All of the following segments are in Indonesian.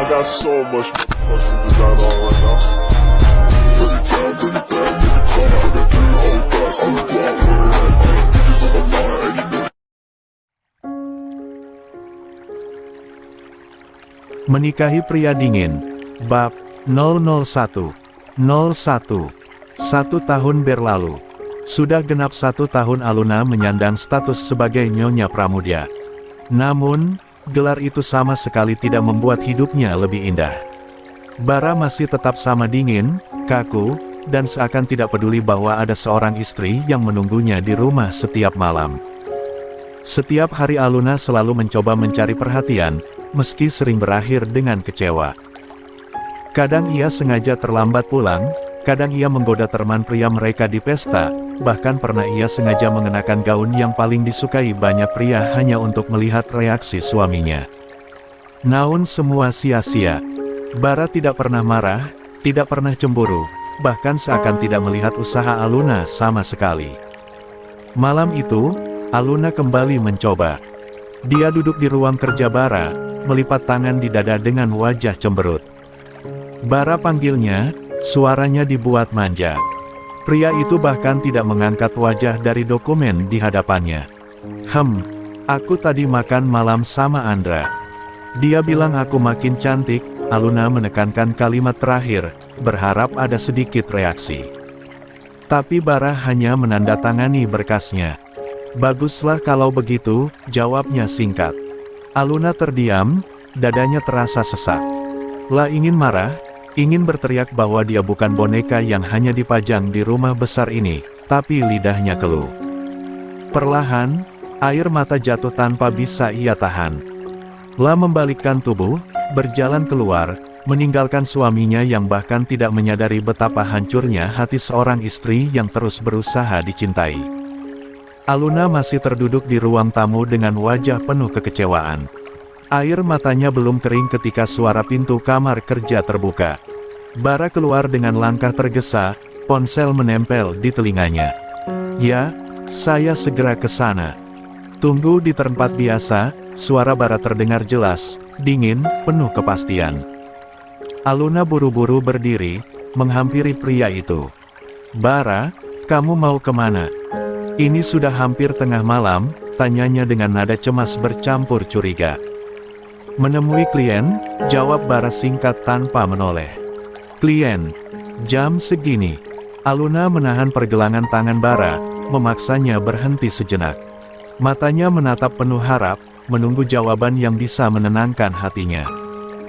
got so much motherfucking design on right now. Bring it down, bring it down, bring it down. I got three whole thoughts on the block with it right now. Bitches on the line, and you know. Menikahi pria dingin. Bab 001. 1 tahun berlalu. Sudah genap 1 tahun Aluna menyandang status sebagai Nyonya Pramudia. Namun, gelar itu sama sekali tidak membuat hidupnya lebih indah. Bara masih tetap sama dingin, kaku, dan seakan tidak peduli bahwa ada seorang istri yang menunggunya di rumah setiap malam. Setiap hari Aluna selalu mencoba mencari perhatian, meski sering berakhir dengan kecewa. Kadang ia sengaja terlambat pulang, kadang ia menggoda teman pria mereka di pesta, bahkan pernah ia sengaja mengenakan gaun yang paling disukai banyak pria hanya untuk melihat reaksi suaminya. Namun semua sia-sia. Bara tidak pernah marah, tidak pernah cemburu, bahkan seakan tidak melihat usaha Aluna sama sekali. Malam itu, Aluna kembali mencoba. Dia duduk di ruang kerja Bara, melipat tangan di dada dengan wajah cemberut. Bara panggilnya, suaranya dibuat manja. Pria itu bahkan tidak mengangkat wajah dari dokumen di hadapannya. Aku tadi makan malam sama Andra. Dia bilang aku makin cantik. Aluna menekankan kalimat terakhir, berharap ada sedikit reaksi. Tapi Bara hanya menandatangani berkasnya. Baguslah kalau begitu, jawabnya singkat. Aluna terdiam, dadanya terasa sesak. Lah ingin marah, ingin berteriak bahwa dia bukan boneka yang hanya dipajang di rumah besar ini, tapi lidahnya keluh. Perlahan, air mata jatuh tanpa bisa ia tahan. Lah membalikkan tubuh, berjalan keluar, meninggalkan suaminya yang bahkan tidak menyadari betapa hancurnya hati seorang istri yang terus berusaha dicintai. Aluna masih terduduk di ruang tamu dengan wajah penuh kekecewaan. Air matanya belum kering ketika suara pintu kamar kerja terbuka. Bara keluar dengan langkah tergesa, ponsel menempel di telinganya. Ya, saya segera ke sana. Tunggu di tempat biasa, suara Bara terdengar jelas, dingin, penuh kepastian. Aluna buru-buru berdiri, menghampiri pria itu. Bara, kamu mau kemana? Ini sudah hampir tengah malam, tanyanya dengan nada cemas bercampur curiga. Menemui klien, jawab Bara singkat tanpa menoleh. Klien, jam segini. Aluna menahan pergelangan tangan Bara, memaksanya berhenti sejenak. Matanya menatap penuh harap, menunggu jawaban yang bisa menenangkan hatinya.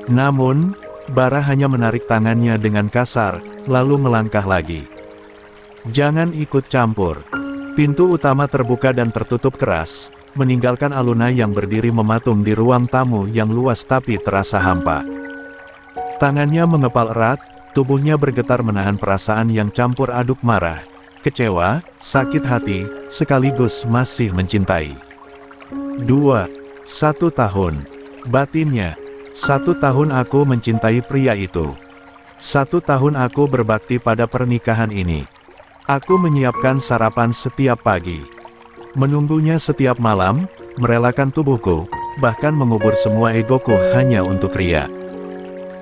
Namun, Bara hanya menarik tangannya dengan kasar, lalu melangkah lagi. Jangan ikut campur. Pintu utama terbuka dan tertutup keras, meninggalkan Aluna yang berdiri mematung di ruang tamu yang luas tapi terasa hampa. Tangannya mengepal erat, tubuhnya bergetar menahan perasaan yang campur aduk marah, kecewa, sakit hati, sekaligus masih mencintai. 1 tahun. Batinnya, 1 tahun aku mencintai pria itu. 1 tahun aku berbakti pada pernikahan ini. Aku menyiapkan sarapan setiap pagi. Menunggunya setiap malam, merelakan tubuhku, bahkan mengubur semua egoku hanya untuk Ria.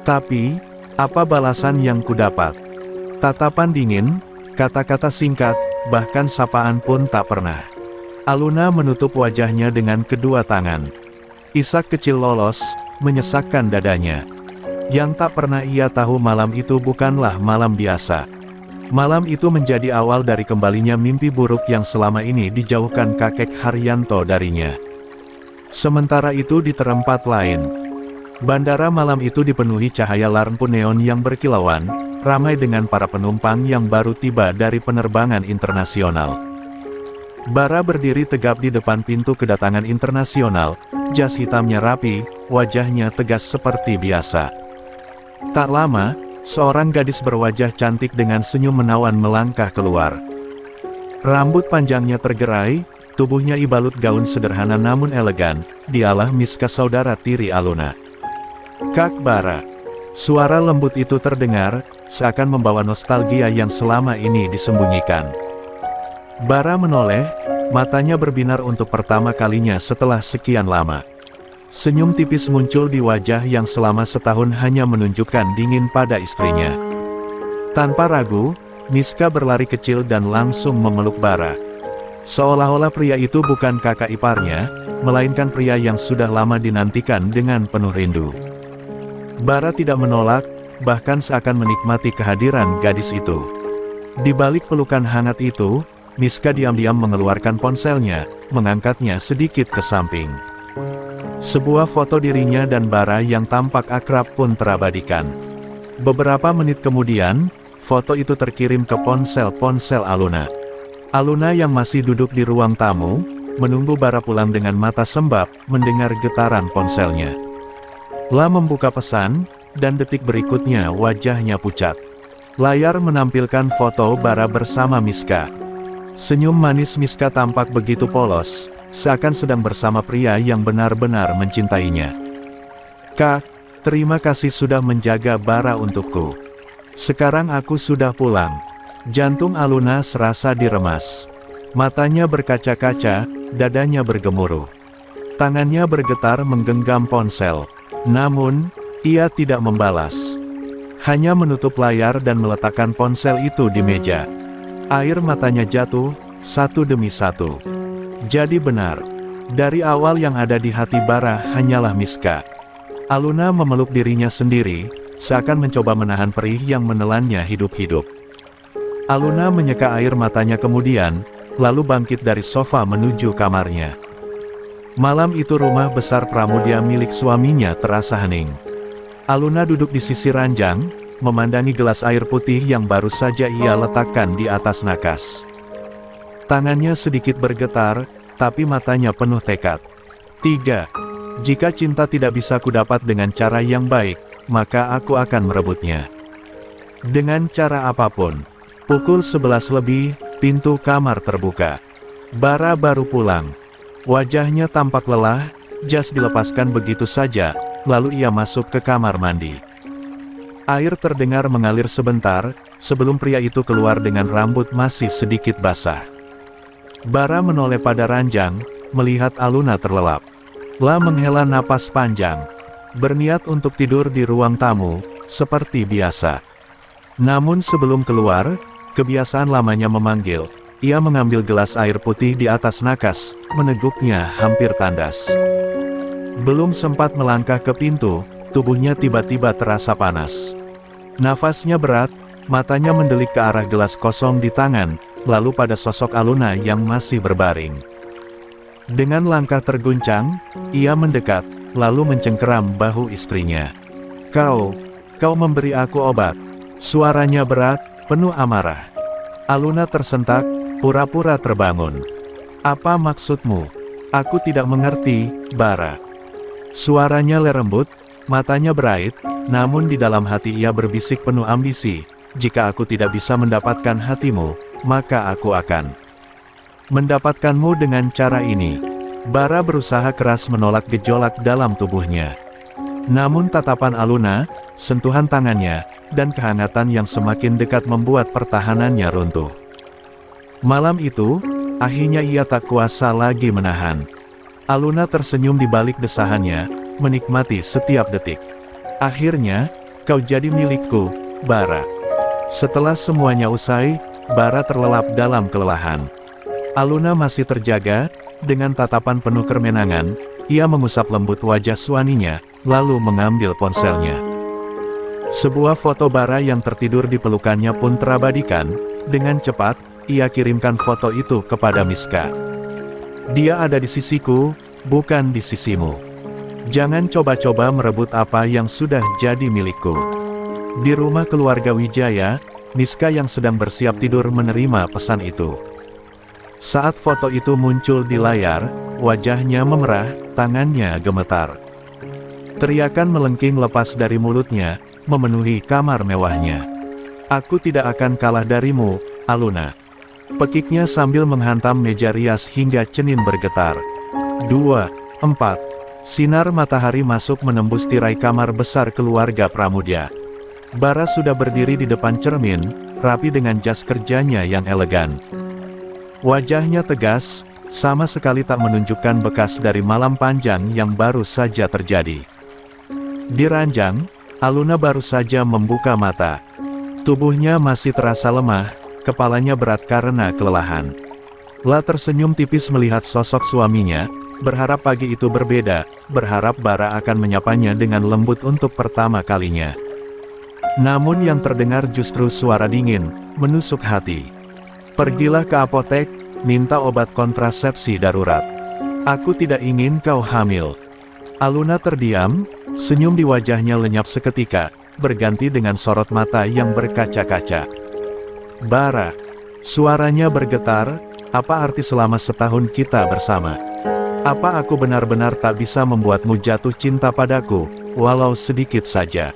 Tapi, apa balasan yang kudapat? Tatapan dingin, kata-kata singkat, bahkan sapaan pun tak pernah. Aluna menutup wajahnya dengan kedua tangan. Isak kecil lolos, menyesakkan dadanya. Yang tak pernah ia tahu malam itu bukanlah malam biasa. Malam itu menjadi awal dari kembalinya mimpi buruk yang selama ini dijauhkan kakek Haryanto darinya. Sementara itu di tempat lain, bandara malam itu dipenuhi cahaya lampu neon yang berkilauan, ramai dengan para penumpang yang baru tiba dari penerbangan internasional. Bara berdiri tegap di depan pintu kedatangan internasional, jas hitamnya rapi, wajahnya tegas seperti biasa. Tak lama, seorang gadis berwajah cantik dengan senyum menawan melangkah keluar. Rambut panjangnya tergerai, tubuhnya ibalut gaun sederhana namun elegan, dialah Miska saudara tiri Aluna. Kak Bara. Suara lembut itu terdengar, seakan membawa nostalgia yang selama ini disembunyikan. Bara menoleh, matanya berbinar untuk pertama kalinya setelah sekian lama. Senyum tipis muncul di wajah yang selama setahun hanya menunjukkan dingin pada istrinya. Tanpa ragu, Miska berlari kecil dan langsung memeluk Bara. Seolah-olah pria itu bukan kakak iparnya, melainkan pria yang sudah lama dinantikan dengan penuh rindu. Bara tidak menolak, bahkan seakan menikmati kehadiran gadis itu. Di balik pelukan hangat itu, Miska diam-diam mengeluarkan ponselnya, mengangkatnya sedikit ke samping. Sebuah foto dirinya dan Bara yang tampak akrab pun terabadikan. Beberapa menit kemudian, foto itu terkirim ke ponsel Aluna. Aluna yang masih duduk di ruang tamu, menunggu Bara pulang dengan mata sembab, mendengar getaran ponselnya. La membuka pesan, dan detik berikutnya wajahnya pucat. Layar menampilkan foto Bara bersama Miska. Senyum manis Miska tampak begitu polos, seakan sedang bersama pria yang benar-benar mencintainya. "Kak, terima kasih sudah menjaga Bara untukku. Sekarang aku sudah pulang." Jantung Aluna serasa diremas. Matanya berkaca-kaca, dadanya bergemuruh. Tangannya bergetar menggenggam ponsel. Namun, ia tidak membalas. Hanya menutup layar dan meletakkan ponsel itu di meja. Air matanya jatuh, satu demi satu. Jadi benar, dari awal yang ada di hati Bara hanyalah Miska. Aluna memeluk dirinya sendiri, seakan mencoba menahan perih yang menelannya hidup-hidup. Aluna menyeka air matanya kemudian, lalu bangkit dari sofa menuju kamarnya. Malam itu rumah besar Pramudia milik suaminya terasa hening. Aluna duduk di sisi ranjang, memandangi gelas air putih yang baru saja ia letakkan di atas nakas. Tangannya sedikit bergetar, tapi matanya penuh tekad. 3. Jika cinta tidak bisa kudapat dengan cara yang baik, maka aku akan merebutnya. Dengan cara apapun. Pukul 11 lebih, pintu kamar terbuka. Bara baru pulang. Wajahnya tampak lelah, jas dilepaskan begitu saja, lalu ia masuk ke kamar mandi. Air terdengar mengalir sebentar, sebelum pria itu keluar dengan rambut masih sedikit basah. Bara menoleh pada ranjang, melihat Aluna terlelap. La menghela napas panjang, berniat untuk tidur di ruang tamu, seperti biasa. Namun sebelum keluar, kebiasaan lamanya memanggil. Ia mengambil gelas air putih di atas nakas, meneguknya hampir tandas. Belum sempat melangkah ke pintu, tubuhnya tiba-tiba terasa panas. Nafasnya berat, matanya mendelik ke arah gelas kosong di tangan, lalu pada sosok Aluna yang masih berbaring. Dengan langkah terguncang, ia mendekat, lalu mencengkeram bahu istrinya. Kau memberi aku obat." Suaranya berat, penuh amarah. Aluna tersentak, pura-pura terbangun. "Apa maksudmu? Aku tidak mengerti, Bara." Suaranya lembut, matanya berait, namun di dalam hati ia berbisik penuh ambisi, "Jika aku tidak bisa mendapatkan hatimu, maka aku akan mendapatkanmu dengan cara ini." Bara berusaha keras menolak gejolak dalam tubuhnya. Namun tatapan Aluna, sentuhan tangannya, dan kehangatan yang semakin dekat membuat pertahanannya runtuh. Malam itu, akhirnya ia tak kuasa lagi menahan. Aluna tersenyum di balik desahannya, menikmati setiap detik. "Akhirnya, kau jadi milikku, Bara." Setelah semuanya usai, Bara terlelap dalam kelelahan. Aluna masih terjaga, dengan tatapan penuh kemenangan, ia mengusap lembut wajah suaminya, lalu mengambil ponselnya. Sebuah foto Bara yang tertidur di pelukannya pun terabadikan. Dengan cepat, ia kirimkan foto itu kepada Miska. "Dia ada di sisiku, bukan di sisimu. Jangan coba-coba merebut apa yang sudah jadi milikku." Di rumah keluarga Wijaya, Miska yang sedang bersiap tidur menerima pesan itu. Saat foto itu muncul di layar, wajahnya memerah, tangannya gemetar. Teriakan melengking lepas dari mulutnya, memenuhi kamar mewahnya. "Aku tidak akan kalah darimu, Aluna." Pekiknya sambil menghantam meja rias hingga cenin bergetar. 2, 4. Sinar matahari masuk menembus tirai kamar besar keluarga Pramudia. Bara sudah berdiri di depan cermin, rapi dengan jas kerjanya yang elegan. Wajahnya tegas, sama sekali tak menunjukkan bekas dari malam panjang yang baru saja terjadi. Di ranjang, Aluna baru saja membuka mata. Tubuhnya masih terasa lemah, kepalanya berat karena kelelahan. La tersenyum tipis melihat sosok suaminya, berharap pagi itu berbeda, berharap Bara akan menyapanya dengan lembut untuk pertama kalinya. Namun yang terdengar justru suara dingin, menusuk hati. Pergilah ke apotek, minta obat kontrasepsi darurat. Aku tidak ingin kau hamil. Aluna terdiam, senyum di wajahnya lenyap seketika, berganti dengan sorot mata yang berkaca-kaca. Bara. Suaranya bergetar, apa arti selama setahun kita bersama? Apa aku benar-benar tak bisa membuatmu jatuh cinta padaku, walau sedikit saja?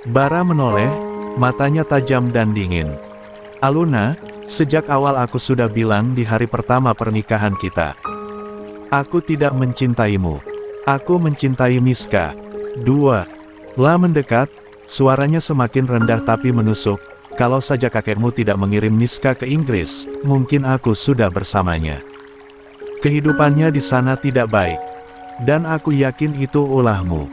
Bara menoleh, matanya tajam dan dingin. Aluna, sejak awal aku sudah bilang di hari pertama pernikahan kita. Aku tidak mencintaimu. Aku mencintai Miska. 2. La mendekat, suaranya semakin rendah tapi menusuk. Kalau saja kakekmu tidak mengirim Miska ke Inggris, mungkin aku sudah bersamanya. Kehidupannya di sana tidak baik. Dan aku yakin itu ulahmu.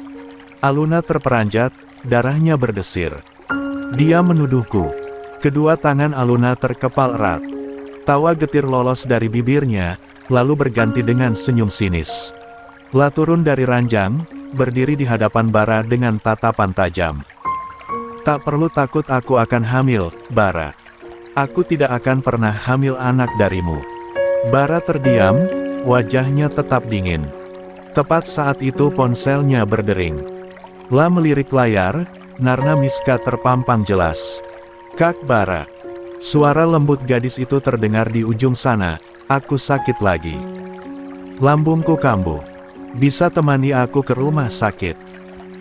Aluna terperanjat, darahnya berdesir. Dia menuduhku. Kedua tangan Aluna terkepal erat. Tawa getir lolos dari bibirnya, lalu berganti dengan senyum sinis. La turun dari ranjang, berdiri di hadapan Bara dengan tatapan tajam. Tak perlu takut aku akan hamil, Bara. Aku tidak akan pernah hamil anak darimu. Bara terdiam, wajahnya tetap dingin. Tepat saat itu ponselnya berdering. La melirik layar, Narna Miska terpampang jelas. Kak Bara. Suara lembut gadis itu terdengar di ujung sana, aku sakit lagi. Lambungku kambuh. Bisa temani aku ke rumah sakit.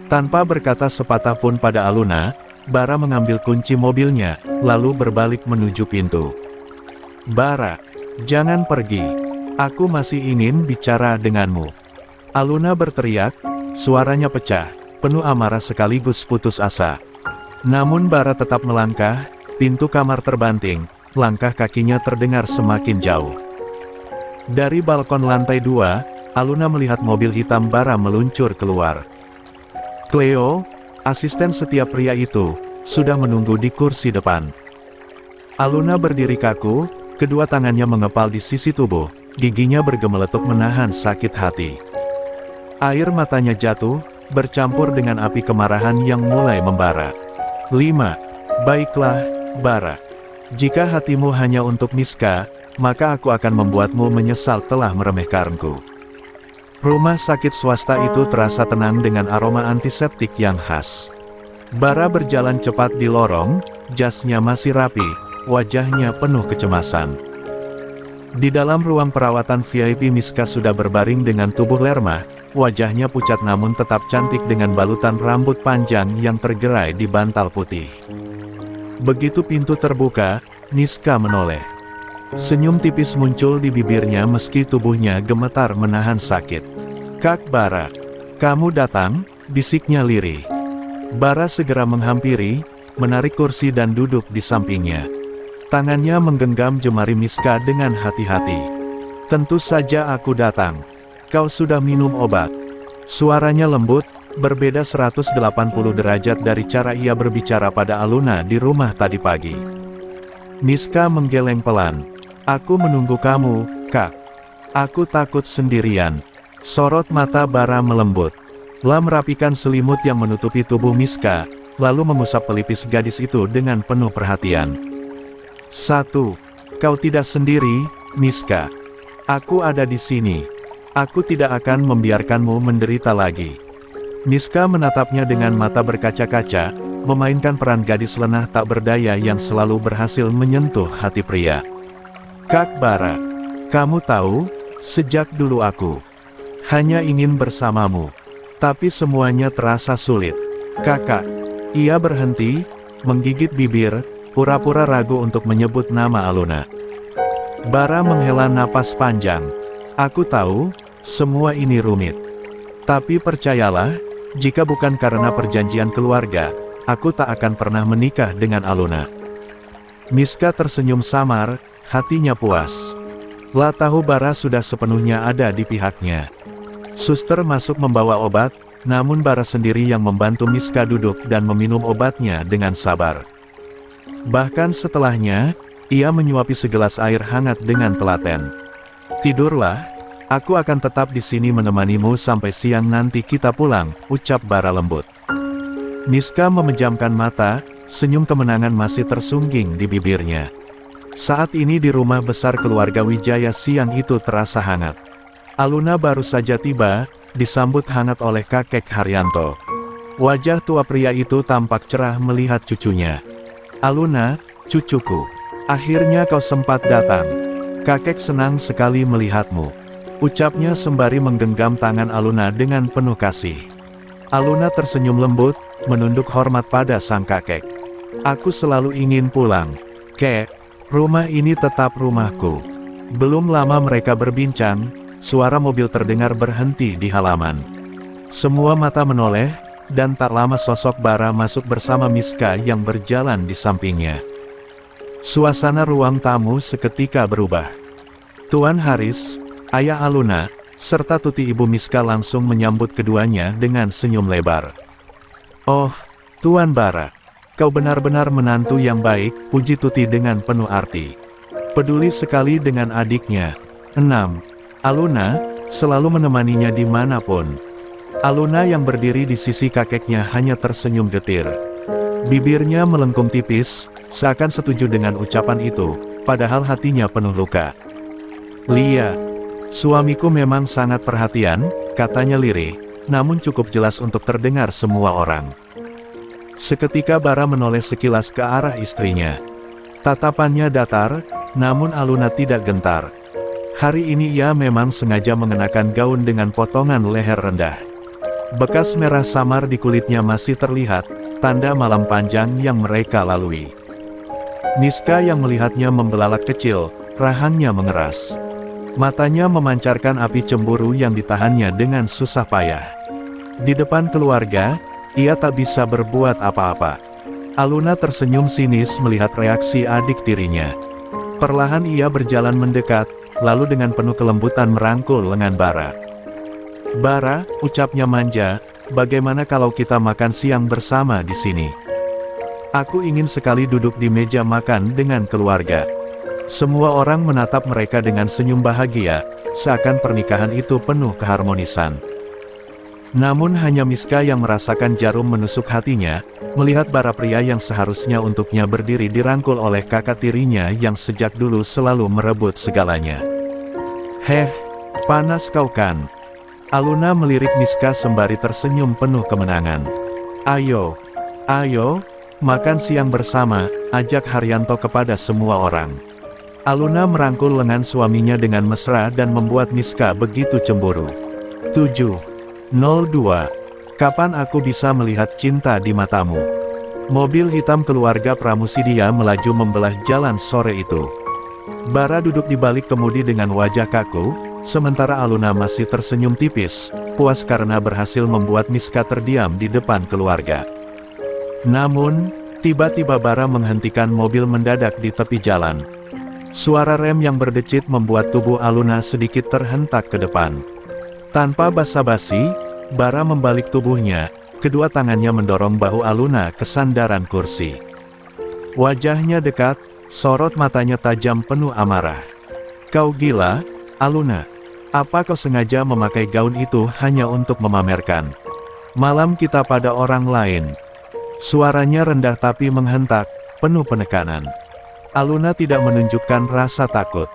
Tanpa berkata sepatah pun pada Aluna, Bara mengambil kunci mobilnya, lalu berbalik menuju pintu. Bara, jangan pergi. Aku masih ingin bicara denganmu. Aluna berteriak, suaranya pecah, penuh amarah sekaligus putus asa. Namun Bara tetap melangkah, pintu kamar terbanting, langkah kakinya terdengar semakin jauh. Dari balkon lantai 2, Aluna melihat mobil hitam Bara meluncur keluar. Cleo, asisten setiap pria itu, sudah menunggu di kursi depan. Aluna berdiri kaku, kedua tangannya mengepal di sisi tubuh, giginya bergemeletuk menahan sakit hati. Air matanya jatuh, bercampur dengan api kemarahan yang mulai membara. 5. Baiklah, Bara. Jika hatimu hanya untuk Miska, maka aku akan membuatmu menyesal telah meremehkanku. Rumah sakit swasta itu terasa tenang dengan aroma antiseptik yang khas. Bara berjalan cepat di lorong, jasnya masih rapi, wajahnya penuh kecemasan. Di dalam ruang perawatan VIP Miska sudah berbaring dengan tubuh lermah, wajahnya pucat namun tetap cantik dengan balutan rambut panjang yang tergerai di bantal putih. Begitu pintu terbuka, Miska menoleh. Senyum tipis muncul di bibirnya meski tubuhnya gemetar menahan sakit. Kak Bara, kamu datang, bisiknya lirih. Bara segera menghampiri, menarik kursi dan duduk di sampingnya. Tangannya menggenggam jemari Miska dengan hati-hati. Tentu saja aku datang. Kau sudah minum obat. Suaranya lembut, berbeda 180 derajat dari cara ia berbicara pada Aluna di rumah tadi pagi. Miska menggeleng pelan. Aku menunggu kamu, Kak. Aku takut sendirian. Sorot mata Bara melembut. La merapikan selimut yang menutupi tubuh Miska, lalu mengusap pelipis gadis itu dengan penuh perhatian. 1. Kau tidak sendiri, Miska. Aku ada di sini. Aku tidak akan membiarkanmu menderita lagi. Miska menatapnya dengan mata berkaca-kaca, memainkan peran gadis lenah tak berdaya yang selalu berhasil menyentuh hati pria. Kak Bara, kamu tahu, sejak dulu aku hanya ingin bersamamu. Tapi semuanya terasa sulit. Kakak. Ia berhenti, menggigit bibir, pura-pura ragu untuk menyebut nama Aluna. Bara menghela napas panjang. Aku tahu, semua ini rumit. Tapi percayalah, jika bukan karena perjanjian keluarga, aku tak akan pernah menikah dengan Aluna. Miska tersenyum samar, hatinya puas. Lah tahu Bara sudah sepenuhnya ada di pihaknya. Suster masuk membawa obat, namun Bara sendiri yang membantu Miska duduk dan meminum obatnya dengan sabar. Bahkan setelahnya, ia menyuapi segelas air hangat dengan telaten. "Tidurlah, aku akan tetap di sini menemanimu sampai siang nanti kita pulang," ucap Bara lembut. Miska memejamkan mata, senyum kemenangan masih tersungging di bibirnya. Saat ini di rumah besar keluarga Wijaya siang itu terasa hangat. Aluna baru saja tiba, disambut hangat oleh kakek Haryanto. Wajah tua pria itu tampak cerah melihat cucunya. "Aluna, cucuku, akhirnya kau sempat datang. Kakek senang sekali melihatmu," ucapnya sembari menggenggam tangan Aluna dengan penuh kasih. Aluna tersenyum lembut, menunduk hormat pada sang kakek. "Aku selalu ingin pulang, Kek. Rumah ini tetap rumahku." Belum lama mereka berbincang, suara mobil terdengar berhenti di halaman. Semua mata menoleh, dan tak lama sosok Bara masuk bersama Miska yang berjalan di sampingnya. Suasana ruang tamu seketika berubah. Tuan Haris, ayah Aluna, serta Tuti ibu Miska langsung menyambut keduanya dengan senyum lebar. "Oh, Tuan Bara, kau benar-benar menantu yang baik," puji Tuti dengan penuh arti. Peduli sekali dengan adiknya. 6. Aluna, selalu menemaninya dimanapun. Aluna yang berdiri di sisi kakeknya hanya tersenyum getir. Bibirnya melengkung tipis, seakan setuju dengan ucapan itu, padahal hatinya penuh luka. "Lia, suamiku memang sangat perhatian," katanya lirih, namun cukup jelas untuk terdengar semua orang. Seketika Bara menoleh sekilas ke arah istrinya. Tatapannya datar, namun Aluna tidak gentar. Hari ini ia memang sengaja mengenakan gaun dengan potongan leher rendah. Bekas merah samar di kulitnya masih terlihat, tanda malam panjang yang mereka lalui. Miska yang melihatnya membelalak kecil, rahangnya mengeras. Matanya memancarkan api cemburu yang ditahannya dengan susah payah. Di depan keluarga, ia tak bisa berbuat apa-apa. Aluna tersenyum sinis melihat reaksi adik tirinya. Perlahan ia berjalan mendekat, lalu dengan penuh kelembutan merangkul lengan Bara. "Bara," ucapnya manja, "bagaimana kalau kita makan siang bersama di sini? Aku ingin sekali duduk di meja makan dengan keluarga." Semua orang menatap mereka dengan senyum bahagia, seakan pernikahan itu penuh keharmonisan. Namun hanya Miska yang merasakan jarum menusuk hatinya, melihat Bara pria yang seharusnya untuknya berdiri dirangkul oleh kakak tirinya yang sejak dulu selalu merebut segalanya. "Heh, panas kau kan?" Aluna melirik Miska sembari tersenyum penuh kemenangan. Ayo, makan siang bersama," ajak Haryanto kepada semua orang. Aluna merangkul lengan suaminya dengan mesra dan membuat Miska begitu cemburu. 702. Kapan aku bisa melihat cinta di matamu? Mobil hitam keluarga Pramusidia melaju membelah jalan sore itu. Bara duduk di balik kemudi dengan wajah kaku, sementara Aluna masih tersenyum tipis, puas karena berhasil membuat Miska terdiam di depan keluarga. Namun, tiba-tiba Bara menghentikan mobil mendadak di tepi jalan. Suara rem yang berdecit membuat tubuh Aluna sedikit terhentak ke depan. Tanpa basa-basi, Bara membalik tubuhnya, kedua tangannya mendorong bahu Aluna ke sandaran kursi. Wajahnya dekat, sorot matanya tajam penuh amarah. "Kau gila, Aluna? Apa kau sengaja memakai gaun itu hanya untuk memamerkan malam kita pada orang lain?" Suaranya rendah tapi menghentak, penuh penekanan. Aluna tidak menunjukkan rasa takut.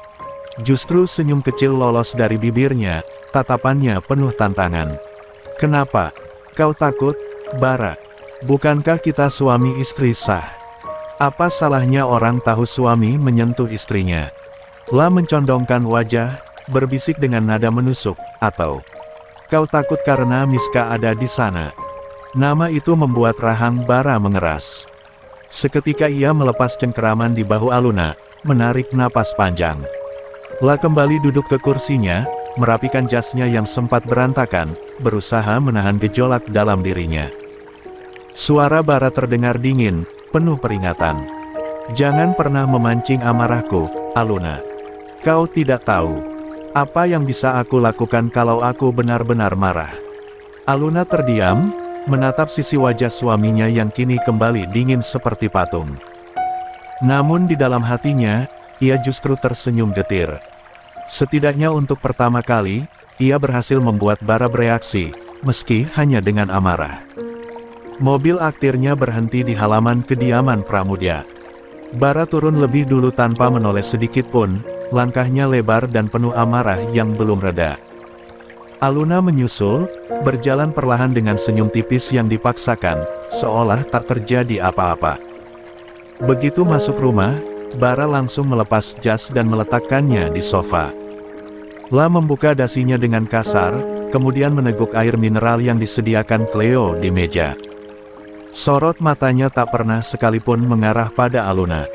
Justru senyum kecil lolos dari bibirnya, tatapannya penuh tantangan. "Kenapa? Kau takut, Bara? Bukankah kita suami istri sah? Apa salahnya orang tahu suami menyentuh istrinya?" La mencondongkan wajah, berbisik dengan nada menusuk, "Atau kau takut karena Miska ada di sana?" Nama itu membuat rahang Bara mengeras. Seketika ia melepas cengkeraman di bahu Aluna, menarik napas panjang. La kembali duduk ke kursinya, merapikan jasnya yang sempat berantakan, berusaha menahan gejolak dalam dirinya. Suara Bara terdengar dingin, penuh peringatan. "Jangan pernah memancing amarahku, Aluna. Kau tidak tahu apa yang bisa aku lakukan kalau aku benar-benar marah. Aluna terdiam, menatap sisi wajah suaminya yang kini kembali dingin seperti patung. Namun di dalam hatinya, ia justru tersenyum getir. Setidaknya untuk pertama kali, ia berhasil membuat Bara bereaksi, meski hanya dengan amarah. Mobil akhirnya berhenti di halaman kediaman Pramudia. Bara turun lebih dulu tanpa menoleh sedikit pun, langkahnya lebar dan penuh amarah yang belum reda. Aluna menyusul, berjalan perlahan dengan senyum tipis yang dipaksakan, seolah tak terjadi apa-apa. Begitu masuk rumah, Bara langsung melepas jas dan meletakkannya di sofa. La membuka dasinya dengan kasar, kemudian meneguk air mineral yang disediakan Cleo di meja. Sorot matanya tak pernah sekalipun mengarah pada Aluna.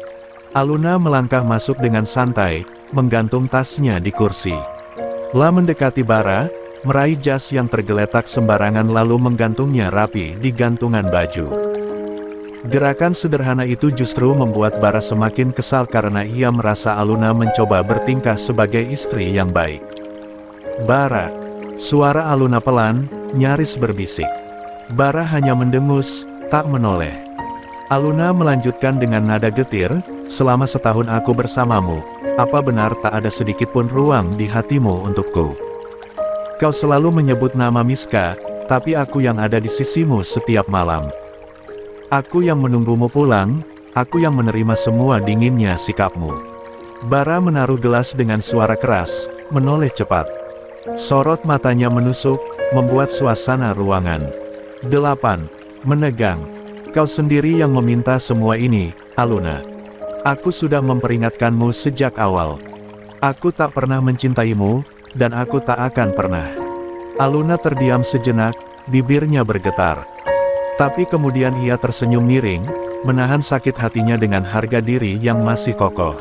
Aluna melangkah masuk dengan santai, menggantung tasnya di kursi. La mendekati Bara, meraih jas yang tergeletak sembarangan lalu menggantungnya rapi di gantungan baju. Gerakan sederhana itu justru membuat Bara semakin kesal karena ia merasa Aluna mencoba bertingkah sebagai istri yang baik. Bara, suara Aluna pelan, nyaris berbisik. Bara hanya mendengus, tak menoleh. Aluna melanjutkan dengan nada getir, selama setahun aku bersamamu, apa benar tak ada sedikit pun ruang di hatimu untukku? Kau selalu menyebut nama Miska, tapi aku yang ada di sisimu setiap malam. Aku yang menunggumu pulang, aku yang menerima semua dinginnya sikapmu. Bara menaruh gelas dengan suara keras, menoleh cepat. Sorot matanya menusuk, membuat suasana ruangan 8. Menegang. Kau sendiri yang meminta semua ini, Aluna. Aku sudah memperingatkanmu sejak awal. Aku tak pernah mencintaimu, dan aku tak akan pernah. Aluna terdiam sejenak, bibirnya bergetar. Tapi kemudian ia tersenyum miring, menahan sakit hatinya dengan harga diri yang masih kokoh.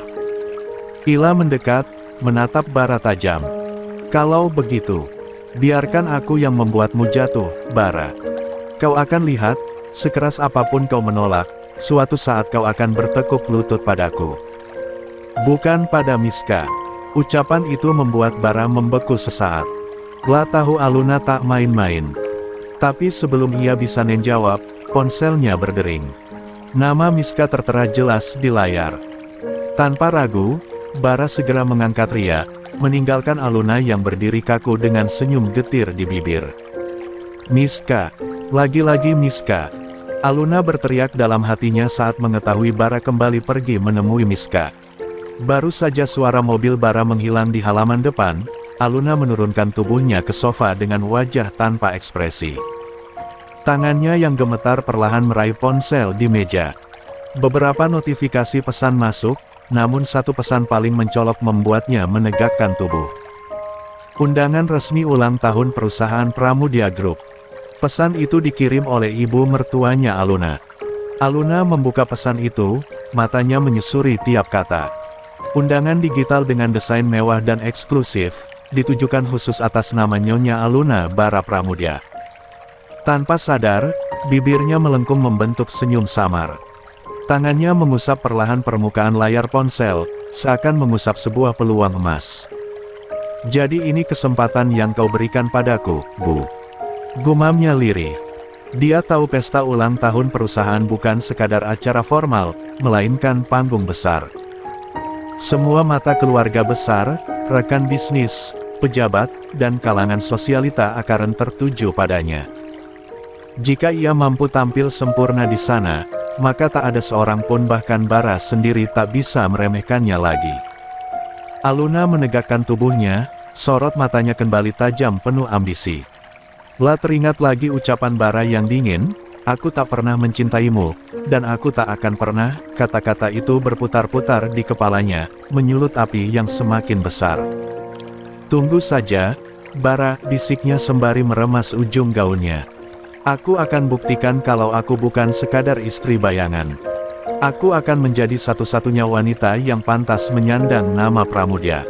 Ila mendekat, menatap Bara tajam. Kalau begitu, biarkan aku yang membuatmu jatuh, Bara. Kau akan lihat, sekeras apapun kau menolak, suatu saat kau akan bertekuk lutut padaku. Bukan pada Miska. Ucapan itu membuat Bara membeku sesaat. La tahu Aluna tak main-main. Tapi sebelum ia bisa menjawab, ponselnya berdering. Nama Miska tertera jelas di layar. Tanpa ragu, Bara segera mengangkat ria, meninggalkan Aluna yang berdiri kaku dengan senyum getir di bibir. Miska. Lagi-lagi Miska. Aluna berteriak dalam hatinya saat mengetahui Bara kembali pergi menemui Miska. Baru saja suara mobil Bara menghilang di halaman depan, Aluna menurunkan tubuhnya ke sofa dengan wajah tanpa ekspresi. Tangannya yang gemetar perlahan meraih ponsel di meja. Beberapa notifikasi pesan masuk, namun satu pesan paling mencolok membuatnya menegakkan tubuh. Undangan resmi ulang tahun perusahaan Pramudia Group. Pesan itu dikirim oleh ibu mertuanya Aluna. Aluna membuka pesan itu, matanya menyusuri tiap kata. Undangan digital dengan desain mewah dan eksklusif, ditujukan khusus atas nama Nyonya Aluna Bara Pramudia. Tanpa sadar, bibirnya melengkung membentuk senyum samar. Tangannya mengusap perlahan permukaan layar ponsel, seakan mengusap sebuah peluang emas. Jadi ini kesempatan yang kau berikan padaku, Bu. Gumamnya lirih. Dia tahu pesta ulang tahun perusahaan bukan sekadar acara formal, melainkan panggung besar. Semua mata keluarga besar, rekan bisnis, pejabat, dan kalangan sosialita akan tertuju padanya. Jika ia mampu tampil sempurna di sana, maka tak ada seorang pun bahkan Bara sendiri tak bisa meremehkannya lagi. Aluna menegakkan tubuhnya, sorot matanya kembali tajam penuh ambisi. La teringat lagi ucapan Bara yang dingin, aku tak pernah mencintaimu, dan aku tak akan pernah, kata-kata itu berputar-putar di kepalanya, menyulut api yang semakin besar. Tunggu saja, Bara, bisiknya sembari meremas ujung gaunnya. Aku akan buktikan kalau aku bukan sekadar istri bayangan. Aku akan menjadi satu-satunya wanita yang pantas menyandang nama Pramudia.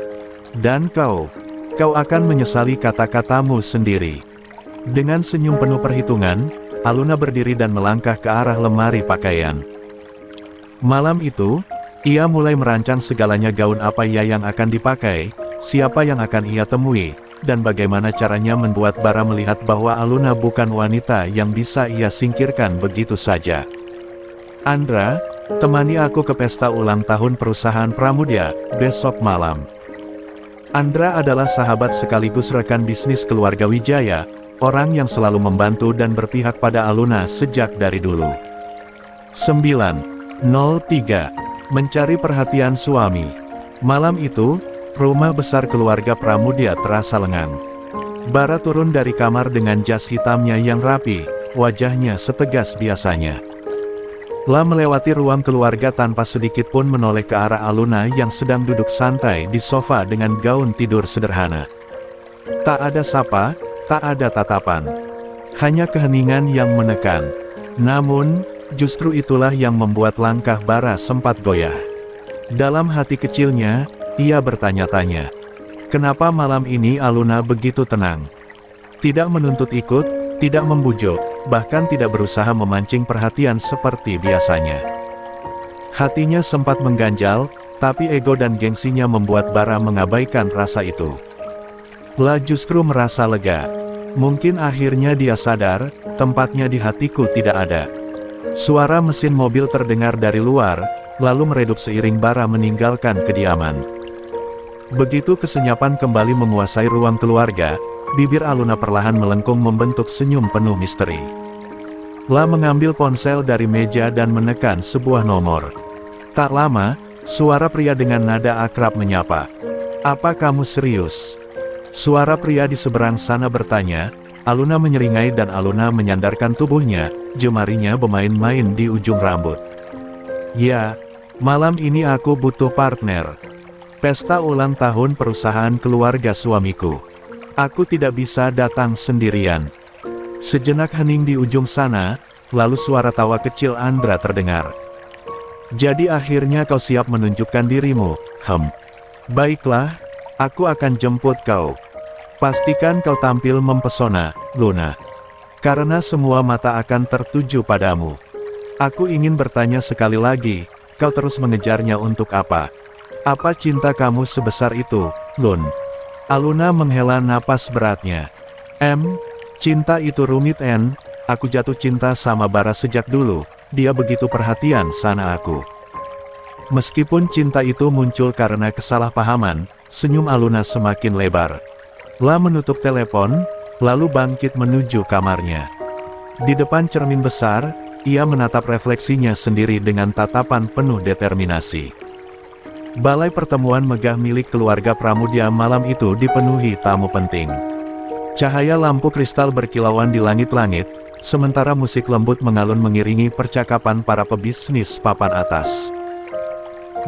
Dan kau akan menyesali kata-katamu sendiri. Dengan senyum penuh perhitungan, Aluna berdiri dan melangkah ke arah lemari pakaian. Malam itu, Ia mulai merancang segalanya, gaun apa ya yang akan dipakai, siapa yang akan ia temui, dan bagaimana caranya membuat Bara melihat bahwa Aluna bukan wanita yang bisa ia singkirkan begitu saja. Andra, temani aku ke pesta ulang tahun perusahaan Pramudia, besok malam. Andra adalah sahabat sekaligus rekan bisnis keluarga Wijaya, orang yang selalu membantu dan berpihak pada Aluna sejak dari dulu. 9:03. Mencari perhatian suami. Malam itu, rumah besar keluarga Pramudia terasa lengang. Bara turun dari kamar dengan jas hitamnya yang rapi, wajahnya setegas biasanya. Melewati ruang keluarga tanpa sedikit pun menoleh ke arah Aluna yang sedang duduk santai di sofa dengan gaun tidur sederhana. Tak ada sapa, tak ada tatapan. Hanya keheningan yang menekan. Namun, justru itulah yang membuat langkah Bara sempat goyah. Dalam hati kecilnya, ia bertanya-tanya. Kenapa malam ini Aluna begitu tenang? Tidak menuntut ikut, tidak membujuk, bahkan tidak berusaha memancing perhatian seperti biasanya. Hatinya sempat mengganjal, tapi ego dan gengsinya membuat Bara mengabaikan rasa itu. Justru merasa lega. Mungkin akhirnya dia sadar, tempatnya di hatiku tidak ada. Suara mesin mobil terdengar dari luar, lalu meredup seiring Bara meninggalkan kediaman. Begitu kesenyapan kembali menguasai ruang keluarga, bibir Aluna perlahan melengkung membentuk senyum penuh misteri. Mengambil ponsel dari meja dan menekan sebuah nomor. Tak lama, suara pria dengan nada akrab menyapa. "Apa kamu serius?" Suara pria di seberang sana bertanya. Aluna menyeringai dan Aluna menyandarkan tubuhnya, jemarinya bermain-main di ujung rambut. "Ya, malam ini aku butuh partner. Pesta ulang tahun perusahaan keluarga suamiku. Aku tidak bisa datang sendirian." Sejenak hening di ujung sana, lalu suara tawa kecil Andra terdengar. "Jadi akhirnya kau siap menunjukkan dirimu, Baiklah, aku akan jemput kau. Pastikan kau tampil mempesona, Luna. Karena semua mata akan tertuju padamu. Aku ingin bertanya sekali lagi, kau terus mengejarnya untuk apa? Apa cinta kamu sebesar itu, Lun?" Aluna menghela napas beratnya. Cinta itu rumit, Aku jatuh cinta sama Bara sejak dulu, dia begitu perhatian sama aku." Meskipun cinta itu muncul karena kesalahpahaman, senyum Aluna semakin lebar. Menutup telepon, lalu bangkit menuju kamarnya. Di depan cermin besar, ia menatap refleksinya sendiri dengan tatapan penuh determinasi. Balai pertemuan megah milik keluarga Pramudia malam itu dipenuhi tamu penting. Cahaya lampu kristal berkilauan di langit-langit, sementara musik lembut mengalun mengiringi percakapan para pebisnis papan atas.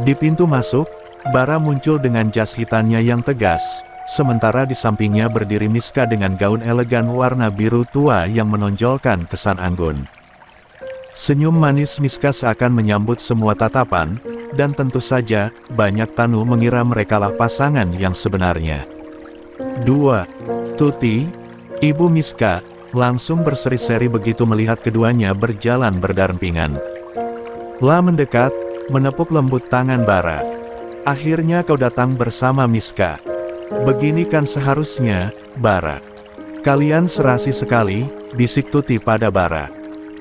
Di pintu masuk, Bara muncul dengan jas hitamnya yang tegas, sementara di sampingnya berdiri Miska dengan gaun elegan warna biru tua yang menonjolkan kesan anggun. Senyum manis Miska seakan menyambut semua tatapan, dan tentu saja, banyak tamu mengira merekalah pasangan yang sebenarnya. Tuti, ibu Miska, langsung berseri-seri begitu melihat keduanya berjalan berdampingan. Mendekat, menepuk lembut tangan Bara. "Akhirnya kau datang bersama Miska. Begini kan seharusnya, Bara. Kalian serasi sekali," bisik Tuti pada Bara.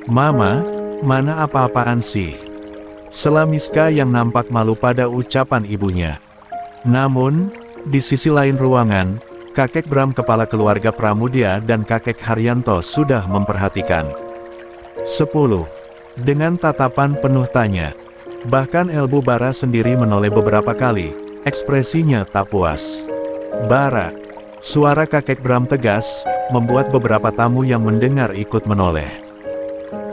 "Mama, mana apa-apaan sih?" Sela Miska yang nampak malu pada ucapan ibunya. Namun, di sisi lain ruangan, kakek Bram kepala keluarga Pramudia dan kakek Haryanto sudah memperhatikan. 10. Dengan tatapan penuh tanya. Bahkan Elbu Bara sendiri menoleh beberapa kali, ekspresinya tak puas. "Bara." Suara kakek Bram tegas, membuat beberapa tamu yang mendengar ikut menoleh.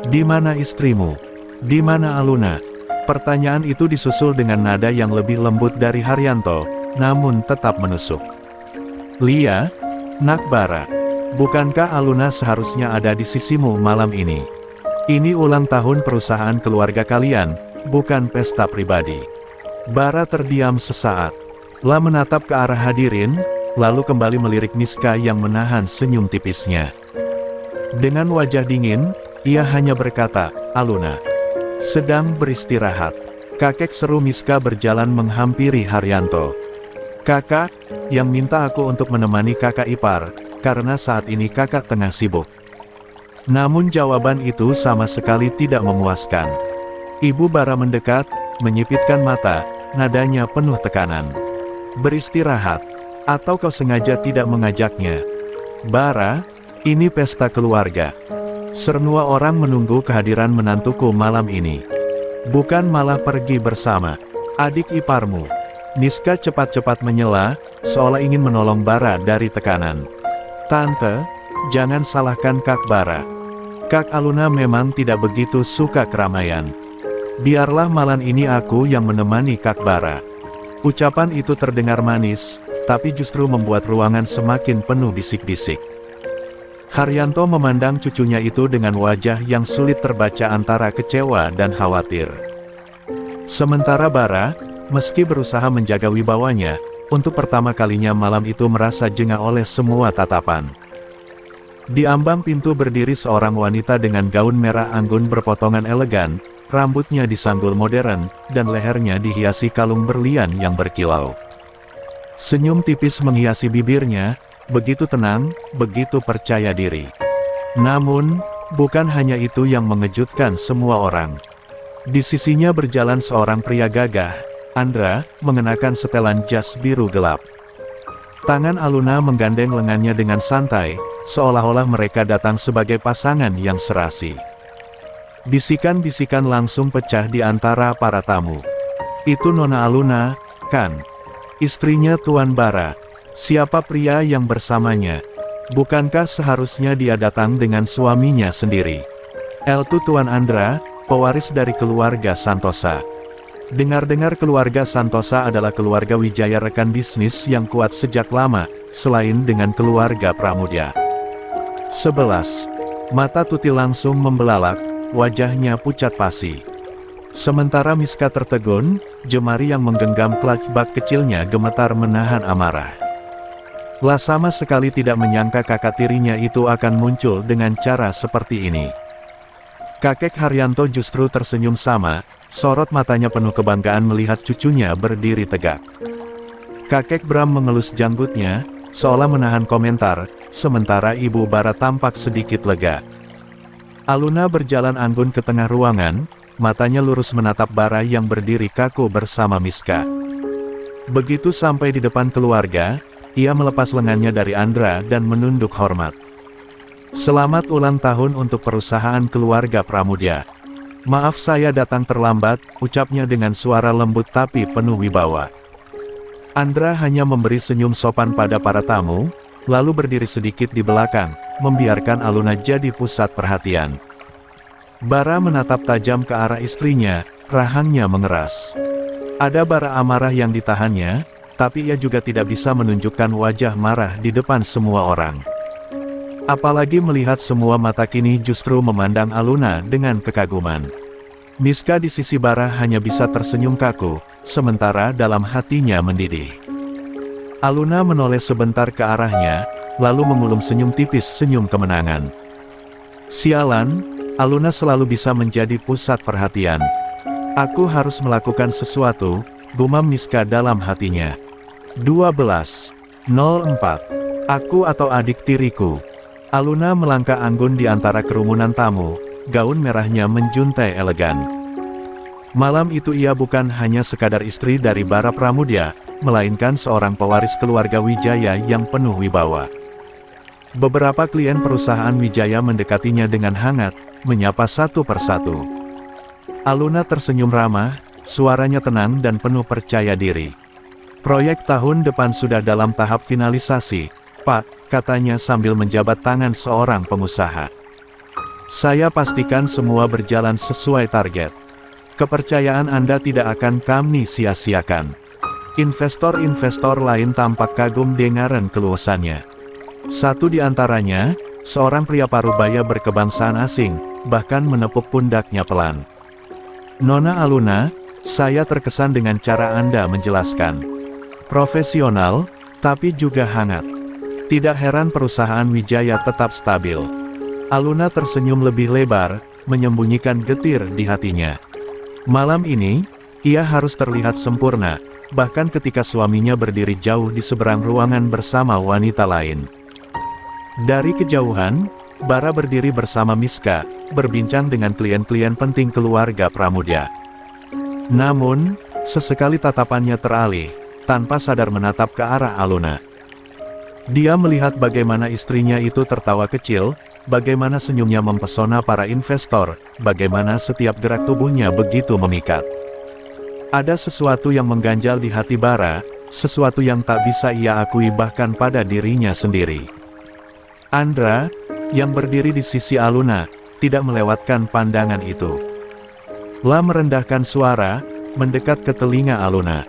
"Di mana istrimu? Di mana Aluna?" Pertanyaan itu disusul dengan nada yang lebih lembut dari Haryanto, namun tetap menusuk. "Lia, nak Bara, bukankah Aluna seharusnya ada di sisimu malam ini? Ini ulang tahun perusahaan keluarga kalian, bukan pesta pribadi." Bara terdiam sesaat. Menatap ke arah hadirin, lalu kembali melirik Miska yang menahan senyum tipisnya. Dengan wajah dingin, ia hanya berkata, "Aluna sedang beristirahat. Kakek seru Miska berjalan menghampiri Haryanto. Kakak, yang minta aku untuk menemani kakak ipar, karena saat ini kakak tengah sibuk. Namun jawaban itu sama sekali tidak memuaskan. Ibu Bara mendekat, menyipitkan mata, nadanya penuh tekanan. Beristirahat, atau kau sengaja tidak mengajaknya? Bara, ini pesta keluarga. Semua orang menunggu kehadiran menantuku malam ini. Bukan malah pergi bersama adik iparmu. Miska cepat-cepat menyela, seolah ingin menolong Bara dari tekanan. Tante, jangan salahkan Kak Bara. Kak Aluna memang tidak begitu suka keramaian. Biarlah malam ini aku yang menemani Kak Bara. Ucapan itu terdengar manis, tapi justru membuat ruangan semakin penuh bisik-bisik. Haryanto memandang cucunya itu dengan wajah yang sulit terbaca antara kecewa dan khawatir. Sementara Bara, meski berusaha menjaga wibawanya, untuk pertama kalinya malam itu merasa jengah oleh semua tatapan. Di ambang pintu berdiri seorang wanita dengan gaun merah anggun berpotongan elegan, rambutnya disanggul modern, dan lehernya dihiasi kalung berlian yang berkilau. Senyum tipis menghiasi bibirnya, begitu tenang, begitu percaya diri. Namun, bukan hanya itu yang mengejutkan semua orang. Di sisinya berjalan seorang pria gagah, Andra, mengenakan setelan jas biru gelap. Tangan Aluna menggandeng lengannya dengan santai, seolah-olah mereka datang sebagai pasangan yang serasi. Bisikan-bisikan langsung pecah di antara para tamu. Itu Nona Aluna, kan? Istrinya Tuan Bara. Siapa pria yang bersamanya? Bukankah seharusnya dia datang dengan suaminya sendiri? Itu Tuan Andra, pewaris dari keluarga Santosa. Dengar-dengar keluarga Santosa adalah keluarga Wijaya rekan bisnis yang kuat sejak lama, selain dengan keluarga Pramudia. 11. Mata Tuti langsung membelalak, wajahnya pucat pasi. Sementara Miska tertegun, jemari yang menggenggam clutch bag kecilnya gemetar menahan amarah. Lasama sekali tidak menyangka kakak tirinya itu akan muncul dengan cara seperti ini. Kakek Haryanto justru tersenyum sama, sorot matanya penuh kebanggaan melihat cucunya berdiri tegak. Kakek Bram mengelus janggutnya, seolah menahan komentar, sementara Ibu Bara tampak sedikit lega. Aluna berjalan anggun ke tengah ruangan, matanya lurus menatap Bara yang berdiri kaku bersama Miska. Begitu sampai di depan keluarga, ia melepas lengannya dari Andra dan menunduk hormat. Selamat ulang tahun untuk perusahaan keluarga Pramudia. Maaf saya datang terlambat, ucapnya dengan suara lembut tapi penuh wibawa. Andra hanya memberi senyum sopan pada para tamu, lalu berdiri sedikit di belakang, membiarkan Aluna jadi pusat perhatian. Bara menatap tajam ke arah istrinya, rahangnya mengeras. Ada bara amarah yang ditahannya, tapi ia juga tidak bisa menunjukkan wajah marah di depan semua orang. Apalagi melihat semua mata kini justru memandang Aluna dengan kekaguman. Miska di sisi Bara hanya bisa tersenyum kaku, sementara dalam hatinya mendidih. Aluna menoleh sebentar ke arahnya, lalu mengulum senyum tipis senyum kemenangan. Sialan, Aluna selalu bisa menjadi pusat perhatian. Aku harus melakukan sesuatu, gumam Miska dalam hatinya. 12.04. Aku atau adik tiriku. Aluna melangkah anggun di antara kerumunan tamu, gaun merahnya menjuntai elegan. Malam itu ia bukan hanya sekadar istri dari Bara Pramudia, melainkan seorang pewaris keluarga Wijaya yang penuh wibawa. Beberapa klien perusahaan Wijaya mendekatinya dengan hangat, menyapa satu persatu. Aluna tersenyum ramah, suaranya tenang dan penuh percaya diri. Proyek tahun depan sudah dalam tahap finalisasi, Pak, katanya sambil menjabat tangan seorang pengusaha. Saya pastikan semua berjalan sesuai target. Kepercayaan Anda tidak akan kami sia-siakan. Investor-investor lain tampak kagum dengaran keluasannya. Satu di antaranya, seorang pria parubaya berkebangsaan asing, bahkan menepuk pundaknya pelan. Nona Aluna, saya terkesan dengan cara Anda menjelaskan. Profesional, tapi juga hangat. Tidak heran perusahaan Wijaya tetap stabil. Aluna tersenyum lebih lebar, menyembunyikan getir di hatinya. Malam ini, Ia harus terlihat sempurna, bahkan ketika suaminya berdiri jauh di seberang ruangan bersama wanita lain. Dari kejauhan, Bara berdiri bersama Miska, berbincang dengan klien-klien penting keluarga Pramudia. Namun, sesekali tatapannya teralih, tanpa sadar menatap ke arah Aluna. Dia melihat bagaimana istrinya itu tertawa kecil, bagaimana senyumnya mempesona para investor, bagaimana setiap gerak tubuhnya begitu memikat. Ada sesuatu yang mengganjal di hati Bara, sesuatu yang tak bisa ia akui bahkan pada dirinya sendiri. Andra, yang berdiri di sisi Aluna, tidak melewatkan pandangan itu. La merendahkan suara, mendekat ke telinga Aluna.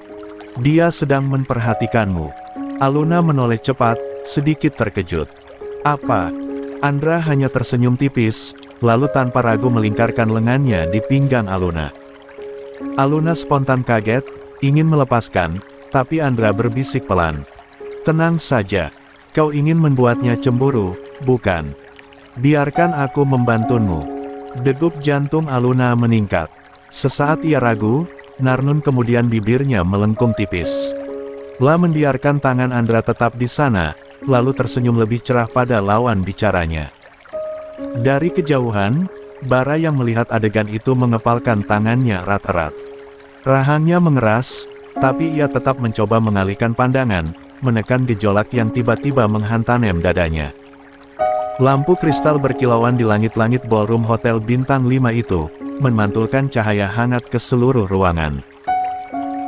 Dia sedang memperhatikanmu. Aluna menoleh cepat, sedikit terkejut. Apa? Andra hanya tersenyum tipis, lalu tanpa ragu melingkarkan lengannya di pinggang Aluna. Aluna spontan kaget, ingin melepaskan, tapi Andra berbisik pelan. Tenang saja, kau ingin membuatnya cemburu, bukan? Biarkan aku membantumu. Degup jantung Aluna meningkat. Sesaat ia ragu, Narnun kemudian bibirnya melengkung tipis. La membiarkan tangan Andra tetap di sana, lalu tersenyum lebih cerah pada lawan bicaranya. Dari kejauhan, Bara yang melihat adegan itu mengepalkan tangannya erat-erat. Rahangnya mengeras, tapi ia tetap mencoba mengalihkan pandangan, menekan gejolak yang tiba-tiba menghantam dadanya. Lampu kristal berkilauan di langit-langit ballroom hotel bintang 5 itu, memantulkan cahaya hangat ke seluruh ruangan.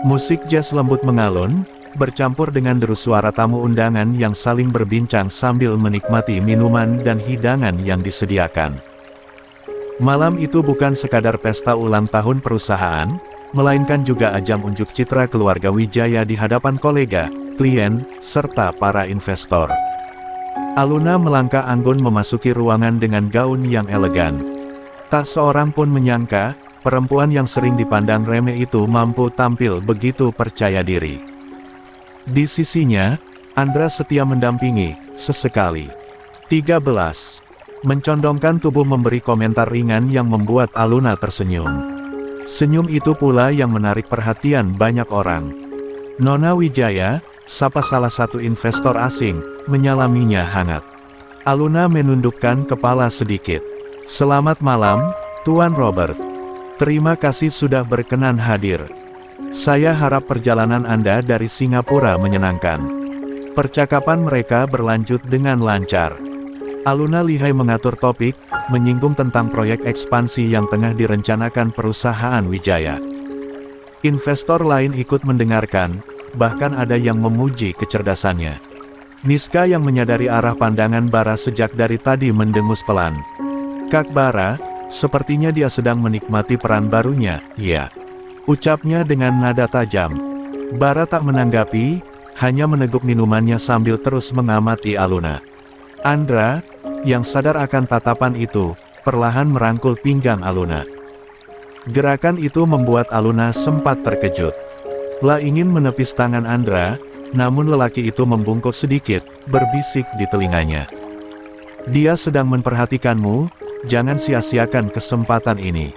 Musik jazz lembut mengalun, bercampur dengan deru suara tamu undangan yang saling berbincang sambil menikmati minuman dan hidangan yang disediakan. Malam itu bukan sekadar pesta ulang tahun perusahaan, melainkan juga ajang unjuk citra keluarga Wijaya di hadapan kolega, klien, serta para investor. Aluna melangkah anggun memasuki ruangan dengan gaun yang elegan. Tak seorang pun menyangka, perempuan yang sering dipandang remeh itu mampu tampil begitu percaya diri. Di sisinya, Andra setia mendampingi, sesekali. 13. Mencondongkan tubuh memberi komentar ringan yang membuat Aluna tersenyum. Senyum itu pula yang menarik perhatian banyak orang. Nona Wijaya, sapa salah satu investor asing, menyalaminya hangat. Aluna menundukkan kepala sedikit. Selamat malam, Tuan Robert. Terima kasih sudah berkenan hadir. Saya harap perjalanan Anda dari Singapura menyenangkan. Percakapan mereka berlanjut dengan lancar. Aluna lihai mengatur topik, menyinggung tentang proyek ekspansi yang tengah direncanakan perusahaan Wijaya. Investor lain ikut mendengarkan, bahkan ada yang memuji kecerdasannya. Miska yang menyadari arah pandangan Bara sejak dari tadi mendengus pelan. Kak Bara, sepertinya dia sedang menikmati peran barunya, ya. Ucapnya dengan nada tajam. Bara tak menanggapi, hanya meneguk minumannya sambil terus mengamati Aluna. Andra, yang sadar akan tatapan itu, perlahan merangkul pinggang Aluna. Gerakan itu membuat Aluna sempat terkejut. La ingin menepis tangan Andra, namun lelaki itu membungkuk sedikit, berbisik di telinganya. Dia sedang memperhatikanmu, jangan sia-siakan kesempatan ini.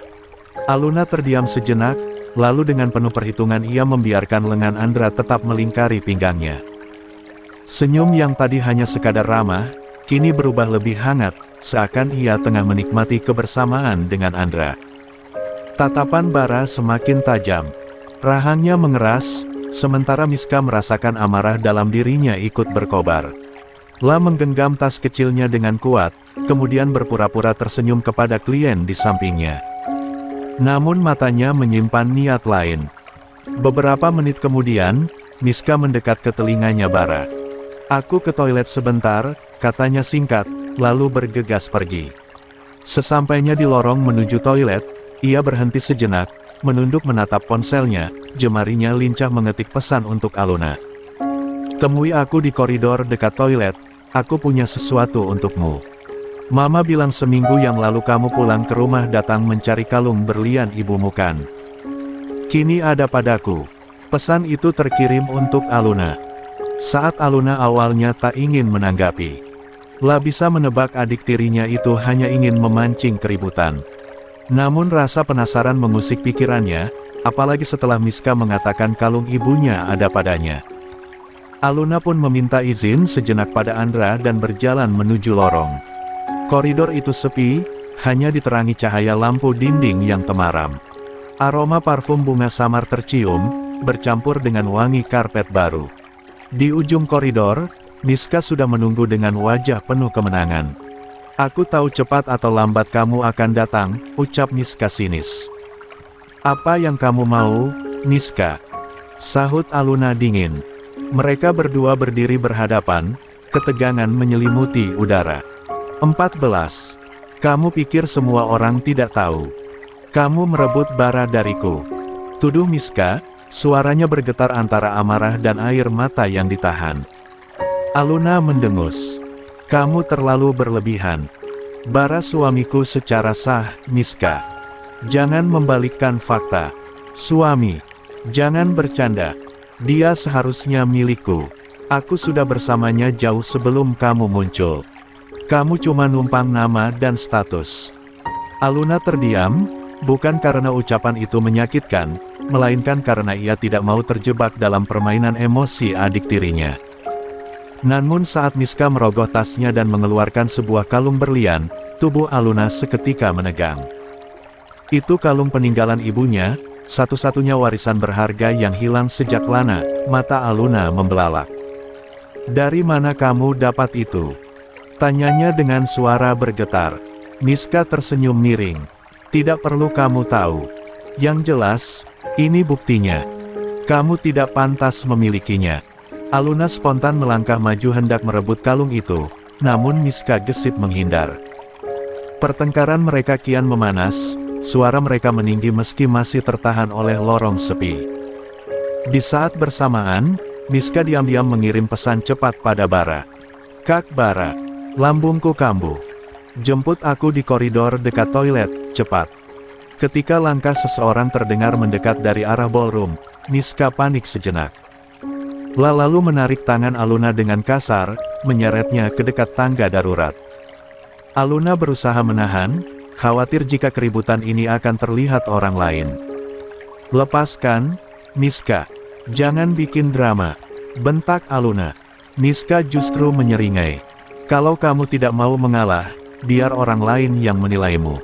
Aluna terdiam sejenak, lalu dengan penuh perhitungan ia membiarkan lengan Andra tetap melingkari pinggangnya. Senyum yang tadi hanya sekadar ramah, kini berubah lebih hangat, seakan ia tengah menikmati kebersamaan dengan Andra. Tatapan Bara semakin tajam. Rahangnya mengeras, sementara Miska merasakan amarah dalam dirinya ikut berkobar. La menggenggam tas kecilnya dengan kuat, kemudian berpura-pura tersenyum kepada klien di sampingnya. Namun matanya menyimpan niat lain. Beberapa menit kemudian, Miska mendekat ke telinganya Bara. Aku ke toilet sebentar, katanya singkat, lalu bergegas pergi. Sesampainya di lorong menuju toilet, ia berhenti sejenak, menunduk menatap ponselnya, jemarinya lincah mengetik pesan untuk Aluna. Temui aku di koridor dekat toilet, aku punya sesuatu untukmu. Mama bilang seminggu yang lalu kamu pulang ke rumah datang mencari kalung berlian ibumu kan? Kini ada padaku. Pesan itu terkirim untuk Aluna. Saat Aluna awalnya tak ingin menanggapi. La bisa menebak adik tirinya itu hanya ingin memancing keributan. Namun rasa penasaran mengusik pikirannya, apalagi setelah Miska mengatakan kalung ibunya ada padanya. Aluna pun meminta izin sejenak pada Andra dan berjalan menuju lorong. Koridor itu sepi, hanya diterangi cahaya lampu dinding yang temaram. Aroma parfum bunga samar tercium, bercampur dengan wangi karpet baru. Di ujung koridor, Miska sudah menunggu dengan wajah penuh kemenangan. "Aku tahu cepat atau lambat kamu akan datang," ucap Miska sinis. "Apa yang kamu mau, Miska?" sahut Aluna dingin. Mereka berdua berdiri berhadapan, ketegangan menyelimuti udara. 14. Kamu pikir semua orang tidak tahu. Kamu merebut bara dariku. Tuduh Miska, suaranya bergetar antara amarah dan air mata yang ditahan. Aluna mendengus. "Kamu terlalu berlebihan. Bara suamiku secara sah, Miska. Jangan membalikkan fakta. Suami. Jangan bercanda. Dia seharusnya milikku. Aku sudah bersamanya jauh sebelum kamu muncul. Kamu cuma numpang nama dan status." Aluna terdiam, bukan karena ucapan itu menyakitkan, melainkan karena ia tidak mau terjebak dalam permainan emosi adik tirinya. Namun saat Miska merogoh tasnya dan mengeluarkan sebuah kalung berlian, tubuh Aluna seketika menegang. Itu kalung peninggalan ibunya, satu-satunya warisan berharga yang hilang sejak Lana. Mata Aluna membelalak. "Dari mana kamu dapat itu?" tanyanya dengan suara bergetar. Miska tersenyum miring. "Tidak perlu kamu tahu. Yang jelas, ini buktinya. Kamu tidak pantas memilikinya." Aluna spontan melangkah maju hendak merebut kalung itu, namun Miska gesit menghindar. Pertengkaran mereka kian memanas, suara mereka meninggi meski masih tertahan oleh lorong sepi. Di saat bersamaan, Miska diam-diam mengirim pesan cepat pada Bara. "Kak Bara, lambungku kambuh. Jemput aku di koridor dekat toilet, cepat." Ketika langkah seseorang terdengar mendekat dari arah ballroom, Miska panik sejenak. Lalu menarik tangan Aluna dengan kasar, menyeretnya ke dekat tangga darurat. Aluna berusaha menahan, khawatir jika keributan ini akan terlihat orang lain. "Lepaskan, Miska. Jangan bikin drama," bentak Aluna. Miska justru menyeringai. "Kalau kamu tidak mau mengalah, biar orang lain yang menilaimu."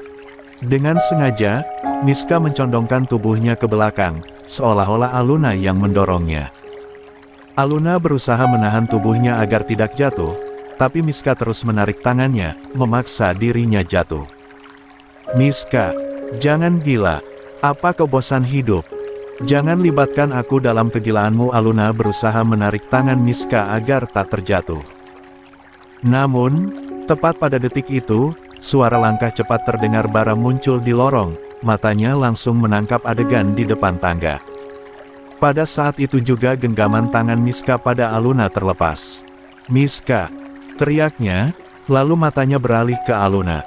Dengan sengaja, Miska mencondongkan tubuhnya ke belakang, seolah-olah Aluna yang mendorongnya. Aluna berusaha menahan tubuhnya agar tidak jatuh, tapi Miska terus menarik tangannya, memaksa dirinya jatuh. "Miska, jangan gila. Apa kau bosan hidup? Jangan libatkan aku dalam kegilaanmu." Aluna berusaha menarik tangan Miska agar tak terjatuh. Namun, tepat pada detik itu, suara langkah cepat terdengar. Bara muncul di lorong, matanya langsung menangkap adegan di depan tangga. Pada saat itu juga genggaman tangan Miska pada Aluna terlepas. "Miska!" teriaknya, lalu matanya beralih ke Aluna.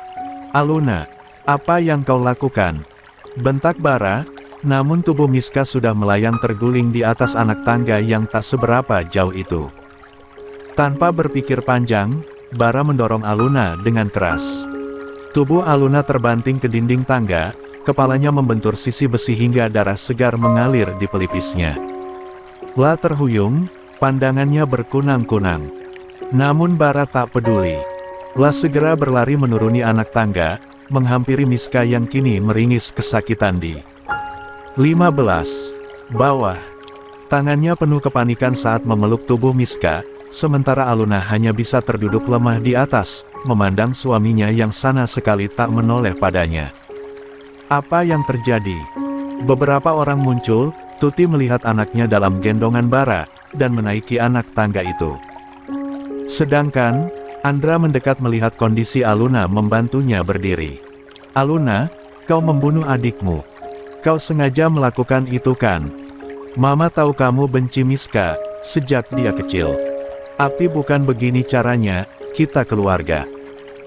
"Aluna, apa yang kau lakukan?" bentak Bara, namun tubuh Miska sudah melayang terguling di atas anak tangga yang tak seberapa jauh itu. Tanpa berpikir panjang, Bara mendorong Aluna dengan keras. Tubuh Aluna terbanting ke dinding tangga, kepalanya membentur sisi besi hingga darah segar mengalir di pelipisnya. La terhuyung, pandangannya berkunang-kunang. Namun Bara tak peduli. La segera berlari menuruni anak tangga, menghampiri Miska yang kini meringis kesakitan di 15. bawah. Tangannya penuh kepanikan saat memeluk tubuh Miska, sementara Aluna hanya bisa terduduk lemah di atas, memandang suaminya yang sama sekali tak menoleh padanya. Apa yang terjadi? Beberapa orang muncul, Tuti melihat anaknya dalam gendongan Bara, dan menaiki anak tangga itu. Sedangkan, Andra mendekat melihat kondisi Aluna membantunya berdiri. "Aluna, kau membunuh adikmu. Kau sengaja melakukan itu kan? Mama tahu kamu benci Miska, sejak dia kecil. Tapi bukan begini caranya, kita keluarga.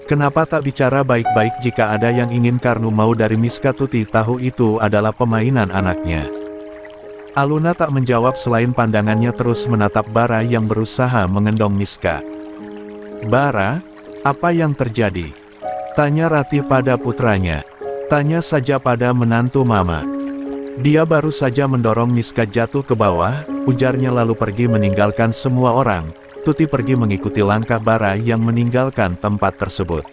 Kenapa tak bicara baik-baik jika ada yang ingin Karnu mau dari Miska?" Tuti tahu itu adalah permainan anaknya. Aluna tak menjawab selain pandangannya terus menatap Bara yang berusaha mengendong Miska. "Bara, apa yang terjadi?" tanya Ratih pada putranya. "Tanya saja pada menantu Mama." Dia baru saja mendorong Niska jatuh ke bawah, ujarnya lalu pergi meninggalkan semua orang. Tuti pergi mengikuti langkah Bara yang meninggalkan tempat tersebut.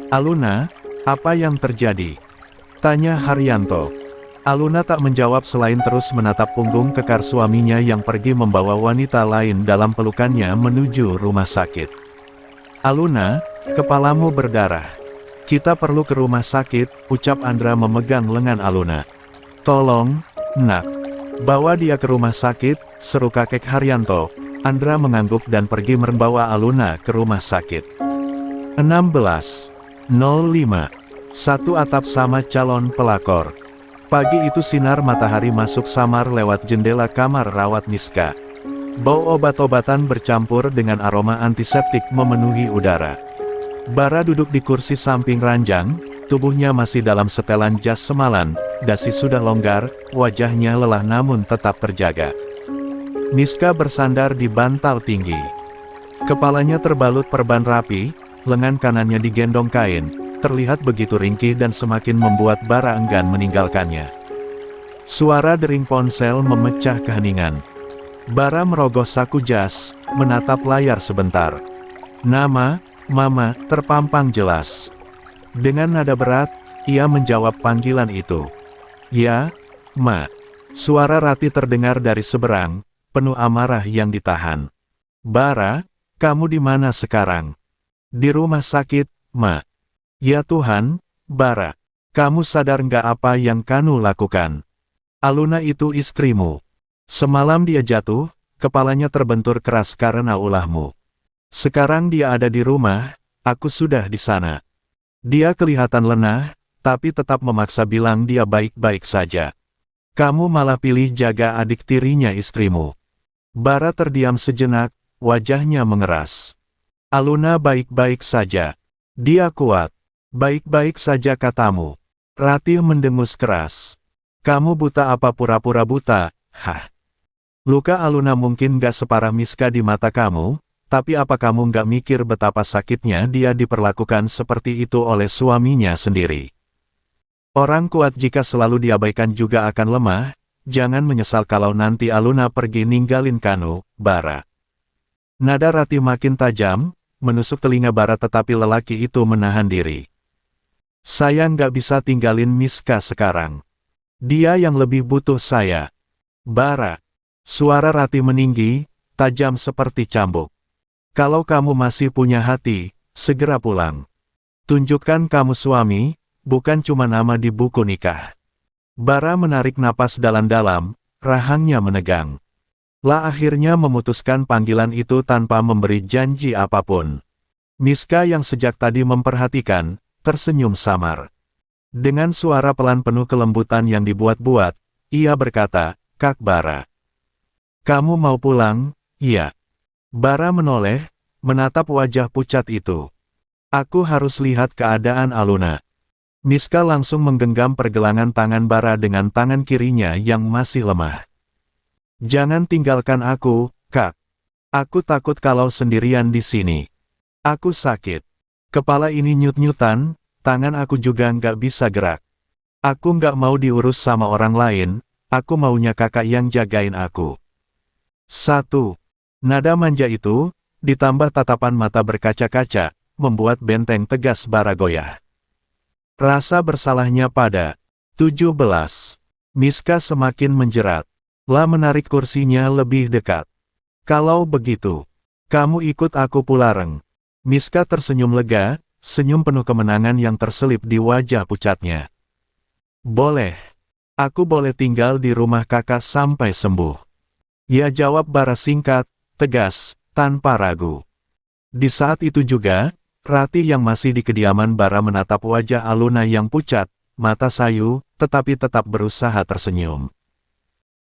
"Aluna, apa yang terjadi?" tanya Haryanto. Aluna tak menjawab selain terus menatap punggung kekar suaminya yang pergi membawa wanita lain dalam pelukannya menuju rumah sakit. "Aluna, kepalamu berdarah. Kita perlu ke rumah sakit," ucap Andra memegang lengan Aluna. "Tolong, nak. Bawa dia ke rumah sakit," seru kakek Haryanto. Andra mengangguk dan pergi membawa Aluna ke rumah sakit. 16:05. Satu atap sama calon pelakor. Pagi itu sinar matahari masuk samar lewat jendela kamar rawat Niska. Bau obat-obatan bercampur dengan aroma antiseptik memenuhi udara. Bara duduk di kursi samping ranjang, tubuhnya masih dalam setelan jas semalam, dasi sudah longgar, wajahnya lelah namun tetap terjaga. Niska bersandar di bantal tinggi. Kepalanya terbalut perban rapi, lengan kanannya digendong kain, terlihat begitu ringkih dan semakin membuat Bara enggan meninggalkannya. Suara dering ponsel memecah keheningan. Bara merogoh saku jas, menatap layar sebentar. Nama, Mama, terpampang jelas. Dengan nada berat, ia menjawab panggilan itu. "Ya, Ma." Suara Rati terdengar dari seberang, penuh amarah yang ditahan. "Bara, kamu di mana sekarang?" "Di rumah sakit, Ma." "Ya Tuhan, Bara. Kamu sadar nggak apa yang kamu lakukan? Aluna itu istrimu. Semalam dia jatuh, kepalanya terbentur keras karena ulahmu. Sekarang dia ada di rumah, aku sudah di sana." Dia kelihatan lengah, tapi tetap memaksa bilang dia baik-baik saja. "Kamu malah pilih jaga adik tirinya istrimu." Bara terdiam sejenak, wajahnya mengeras. "Aluna baik-baik saja. Dia kuat." "Baik-baik saja katamu." Ratih mendengus keras. "Kamu buta apa pura-pura buta, hah? Luka Aluna mungkin gak separah Miska di mata kamu, tapi apa kamu gak mikir betapa sakitnya dia diperlakukan seperti itu oleh suaminya sendiri? Orang kuat jika selalu diabaikan juga akan lemah, jangan menyesal kalau nanti Aluna pergi ninggalin kamu, Bara." Nada Ratih makin tajam, menusuk telinga Bara tetapi lelaki itu menahan diri. "Saya nggak bisa tinggalin Miska sekarang. Dia yang lebih butuh saya." "Bara." Suara Ratih meninggi, tajam seperti cambuk. "Kalau kamu masih punya hati, segera pulang. Tunjukkan kamu suami, bukan cuma nama di buku nikah." Bara menarik napas dalam-dalam, rahangnya menegang. Lah akhirnya memutuskan panggilan itu tanpa memberi janji apapun. Miska yang sejak tadi memperhatikan, tersenyum samar. Dengan suara pelan penuh kelembutan yang dibuat-buat, ia berkata, "Kak Bara. Kamu mau pulang?" "Iya." Bara menoleh, menatap wajah pucat itu. "Aku harus lihat keadaan Aluna." Miska langsung menggenggam pergelangan tangan Bara dengan tangan kirinya yang masih lemah. "Jangan tinggalkan aku, Kak. Aku takut kalau sendirian di sini. Aku sakit. Kepala ini nyut-nyutan, tangan aku juga nggak bisa gerak. Aku nggak mau diurus sama orang lain, aku maunya kakak yang jagain aku." Satu. Nada manja itu, ditambah tatapan mata berkaca-kaca, membuat benteng tegas Bara goyah. Rasa bersalahnya pada 17. Miska semakin menjerat. Lah menarik kursinya lebih dekat. "Kalau begitu, kamu ikut aku pulang." Miska tersenyum lega, senyum penuh kemenangan yang terselip di wajah pucatnya. "Boleh. Aku boleh tinggal di rumah kakak sampai sembuh." Ya, jawab Bara singkat, tegas, tanpa ragu. Di saat itu juga, Ratih yang masih di kediaman Bara menatap wajah Aluna yang pucat, mata sayu, tetapi tetap berusaha tersenyum.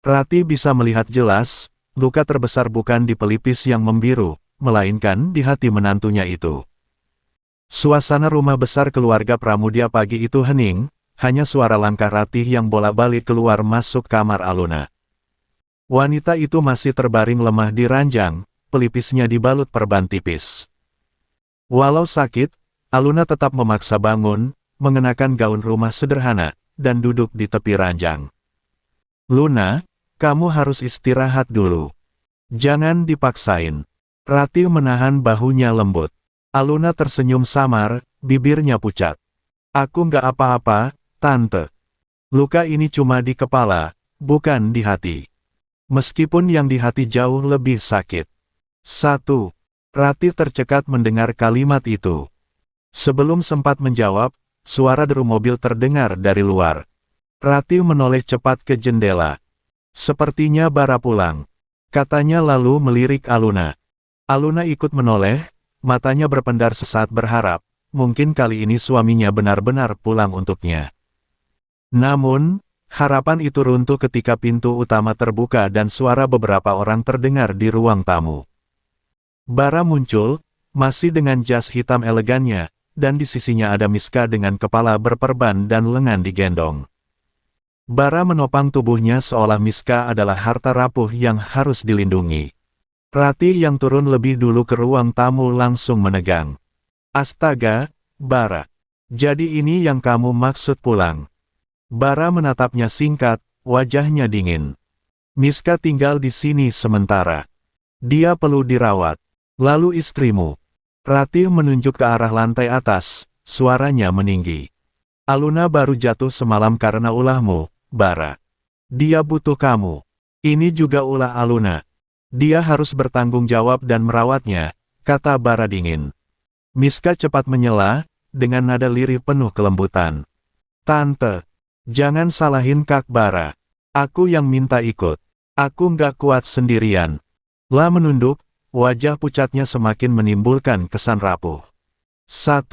Ratih bisa melihat jelas, luka terbesar bukan di pelipis yang membiru, melainkan di hati menantunya itu. Suasana rumah besar keluarga Pramudia pagi itu hening, hanya suara langkah Ratih yang bolak-balik keluar masuk kamar Aluna. Wanita itu masih terbaring lemah di ranjang, pelipisnya dibalut perban tipis. Walau sakit, Aluna tetap memaksa bangun, mengenakan gaun rumah sederhana, dan duduk di tepi ranjang. Luna, kamu harus istirahat dulu. Jangan dipaksain. Ratih menahan bahunya lembut. Aluna tersenyum samar, bibirnya pucat. Aku nggak apa-apa, Tante. Luka ini cuma di kepala, bukan di hati. Meskipun yang di hati jauh lebih sakit. 1. Ratih tercekat mendengar kalimat itu. Sebelum sempat menjawab, suara deru mobil terdengar dari luar. Ratih menoleh cepat ke jendela. Sepertinya Bara pulang. Katanya lalu melirik Aluna. Aluna ikut menoleh, matanya berpendar sesaat berharap, mungkin kali ini suaminya benar-benar pulang untuknya. Namun, harapan itu runtuh ketika pintu utama terbuka dan suara beberapa orang terdengar di ruang tamu. Bara muncul, masih dengan jas hitam elegannya, dan di sisinya ada Miska dengan kepala berperban dan lengan digendong. Bara menopang tubuhnya seolah Miska adalah harta rapuh yang harus dilindungi. Ratih yang turun lebih dulu ke ruang tamu langsung menegang. Astaga, Bara. Jadi ini yang kamu maksud pulang. Bara menatapnya singkat, wajahnya dingin. Miska tinggal di sini sementara. Dia perlu dirawat. Lalu istrimu. Ratih menunjuk ke arah lantai atas, suaranya meninggi. Aluna baru jatuh semalam karena ulahmu, Bara. Dia butuh kamu. Ini juga ulah Aluna. Dia harus bertanggung jawab dan merawatnya, kata Bara dingin. Miska cepat menyela, dengan nada lirih penuh kelembutan. Tante, jangan salahin Kak Bara. Aku yang minta ikut. Aku nggak kuat sendirian. La menunduk, wajah pucatnya semakin menimbulkan kesan rapuh. 1.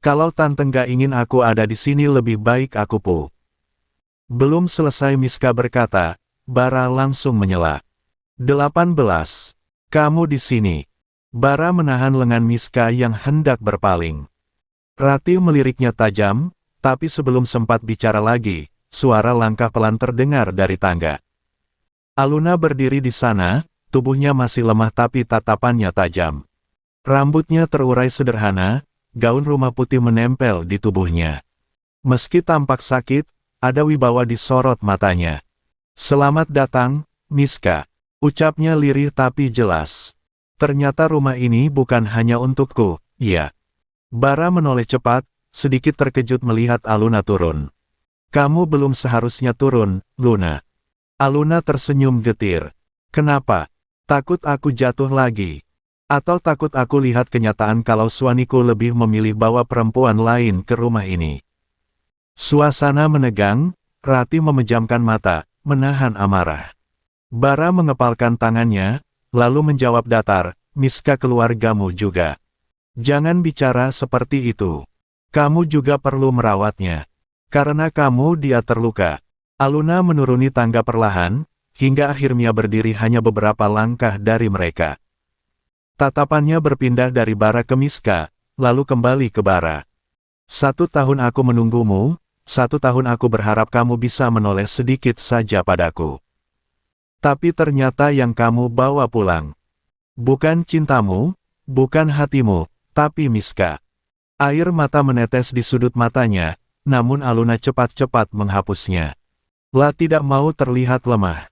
Kalau Tante nggak ingin aku ada di sini lebih baik aku pu. Belum selesai Miska berkata, Bara langsung menyela. 18. Kamu di sini. Bara menahan lengan Miska yang hendak berpaling. Ratih meliriknya tajam, tapi sebelum sempat bicara lagi, suara langkah pelan terdengar dari tangga. Aluna berdiri di sana, tubuhnya masih lemah tapi tatapannya tajam. Rambutnya terurai sederhana, gaun rumah putih menempel di tubuhnya. Meski tampak sakit, ada wibawa di sorot matanya. Selamat datang, Miska. Ucapnya lirih tapi jelas. Ternyata rumah ini bukan hanya untukku, ya. Bara menoleh cepat, sedikit terkejut melihat Aluna turun. Kamu belum seharusnya turun, Luna. Aluna tersenyum getir. Kenapa? Takut aku jatuh lagi? Atau takut aku lihat kenyataan kalau suamiku lebih memilih bawa perempuan lain ke rumah ini? Suasana menegang, Ratih memejamkan mata, menahan amarah. Bara mengepalkan tangannya, lalu menjawab datar, Miska keluargamu juga. Jangan bicara seperti itu. Kamu juga perlu merawatnya. Karena kamu dia terluka. Aluna menuruni tangga perlahan, hingga akhirnya berdiri hanya beberapa langkah dari mereka. Tatapannya berpindah dari Bara ke Miska, lalu kembali ke Bara. 1 tahun aku menunggumu, 1 tahun aku berharap kamu bisa menoleh sedikit saja padaku. Tapi ternyata yang kamu bawa pulang. Bukan cintamu, bukan hatimu, tapi Miska. Air mata menetes di sudut matanya, namun Aluna cepat-cepat menghapusnya. La tidak mau terlihat lemah.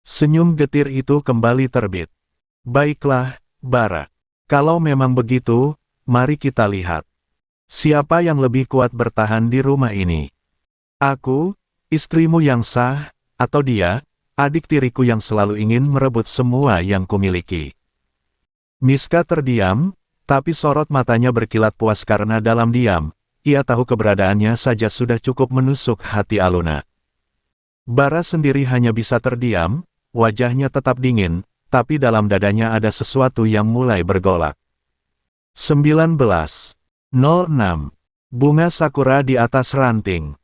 Senyum getir itu kembali terbit. Baiklah, Bara. Kalau memang begitu, mari kita lihat. Siapa yang lebih kuat bertahan di rumah ini? Aku, istrimu yang sah, atau dia, adik tiriku yang selalu ingin merebut semua yang kumiliki? Miska terdiam, tapi sorot matanya berkilat puas karena dalam diam, ia tahu keberadaannya saja sudah cukup menusuk hati Aluna. Bara sendiri hanya bisa terdiam, wajahnya tetap dingin, tapi dalam dadanya ada sesuatu yang mulai bergolak. 19.06 Bunga sakura di atas ranting.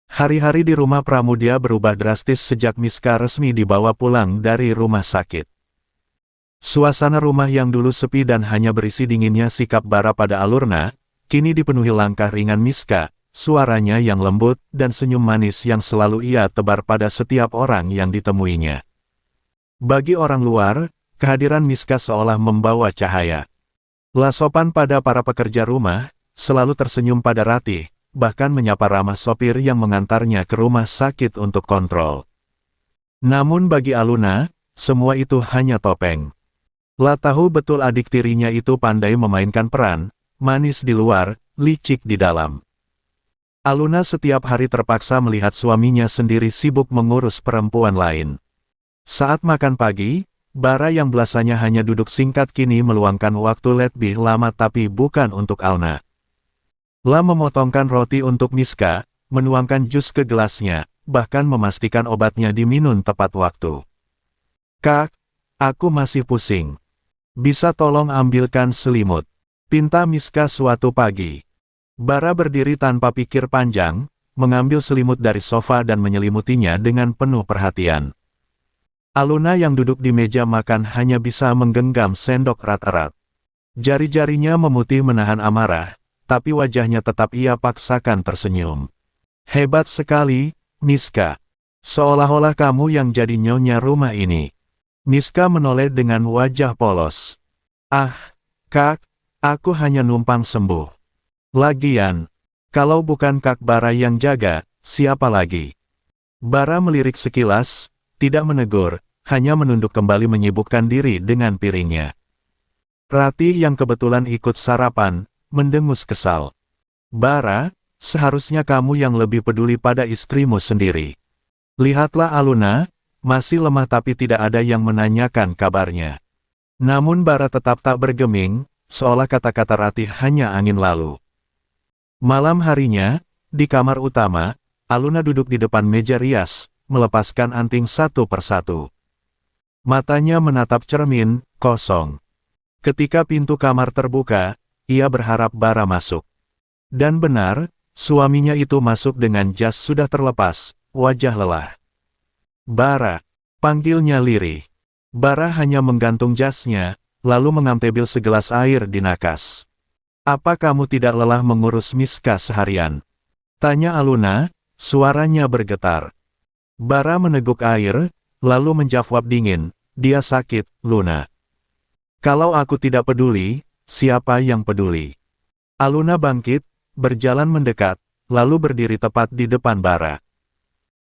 Hari-hari di rumah Pramudia berubah drastis sejak Miska resmi dibawa pulang dari rumah sakit. Suasana rumah yang dulu sepi dan hanya berisi dinginnya sikap Bara pada Alurna, kini dipenuhi langkah ringan Miska, suaranya yang lembut dan senyum manis yang selalu ia tebar pada setiap orang yang ditemuinya. Bagi orang luar, kehadiran Miska seolah membawa cahaya. La sopan pada para pekerja rumah, selalu tersenyum pada Ratih, bahkan menyapa ramah sopir yang mengantarnya ke rumah sakit untuk kontrol. Namun bagi Aluna, semua itu hanya topeng. La tahu betul adik tirinya itu pandai memainkan peran, manis di luar, licik di dalam. Aluna setiap hari terpaksa melihat suaminya sendiri sibuk mengurus perempuan lain. Saat makan pagi, Bara yang biasanya hanya duduk singkat kini meluangkan waktu lebih lama tapi bukan untuk Alna. La memotongkan roti untuk Miska, menuangkan jus ke gelasnya, bahkan memastikan obatnya diminum tepat waktu. Kak, aku masih pusing. Bisa tolong ambilkan selimut? Pinta Miska suatu pagi. Bara berdiri tanpa pikir panjang, mengambil selimut dari sofa dan menyelimutinya dengan penuh perhatian. Aluna yang duduk di meja makan hanya bisa menggenggam sendok erat-erat. Jari-jarinya memutih menahan amarah, tapi wajahnya tetap ia paksakan tersenyum. Hebat sekali, Miska. Seolah-olah kamu yang jadi nyonya rumah ini. Miska menoleh dengan wajah polos. Ah, Kak, aku hanya numpang sembuh. Lagian, kalau bukan Kak Bara yang jaga, siapa lagi? Bara melirik sekilas, tidak menegur, hanya menunduk kembali menyibukkan diri dengan piringnya. Ratih yang kebetulan ikut sarapan, mendengus kesal. Bara, seharusnya kamu yang lebih peduli pada istrimu sendiri. Lihatlah Aluna, masih lemah tapi tidak ada yang menanyakan kabarnya. Namun Bara tetap tak bergeming, seolah kata-kata Ratih hanya angin lalu. Malam harinya, di kamar utama, Aluna duduk di depan meja rias, melepaskan anting satu persatu. Matanya menatap cermin, kosong. Ketika pintu kamar terbuka, ia berharap Bara masuk. Dan benar, suaminya itu masuk dengan jas sudah terlepas, wajah lelah. Bara, panggilnya lirih. Bara hanya menggantung jasnya, lalu mengambil segelas air di nakas. Apa kamu tidak lelah mengurus Miska seharian? Tanya Aluna, suaranya bergetar. Bara meneguk air, lalu menjawab dingin, dia sakit, Luna. Kalau aku tidak peduli, siapa yang peduli? Aluna bangkit, berjalan mendekat, lalu berdiri tepat di depan Bara.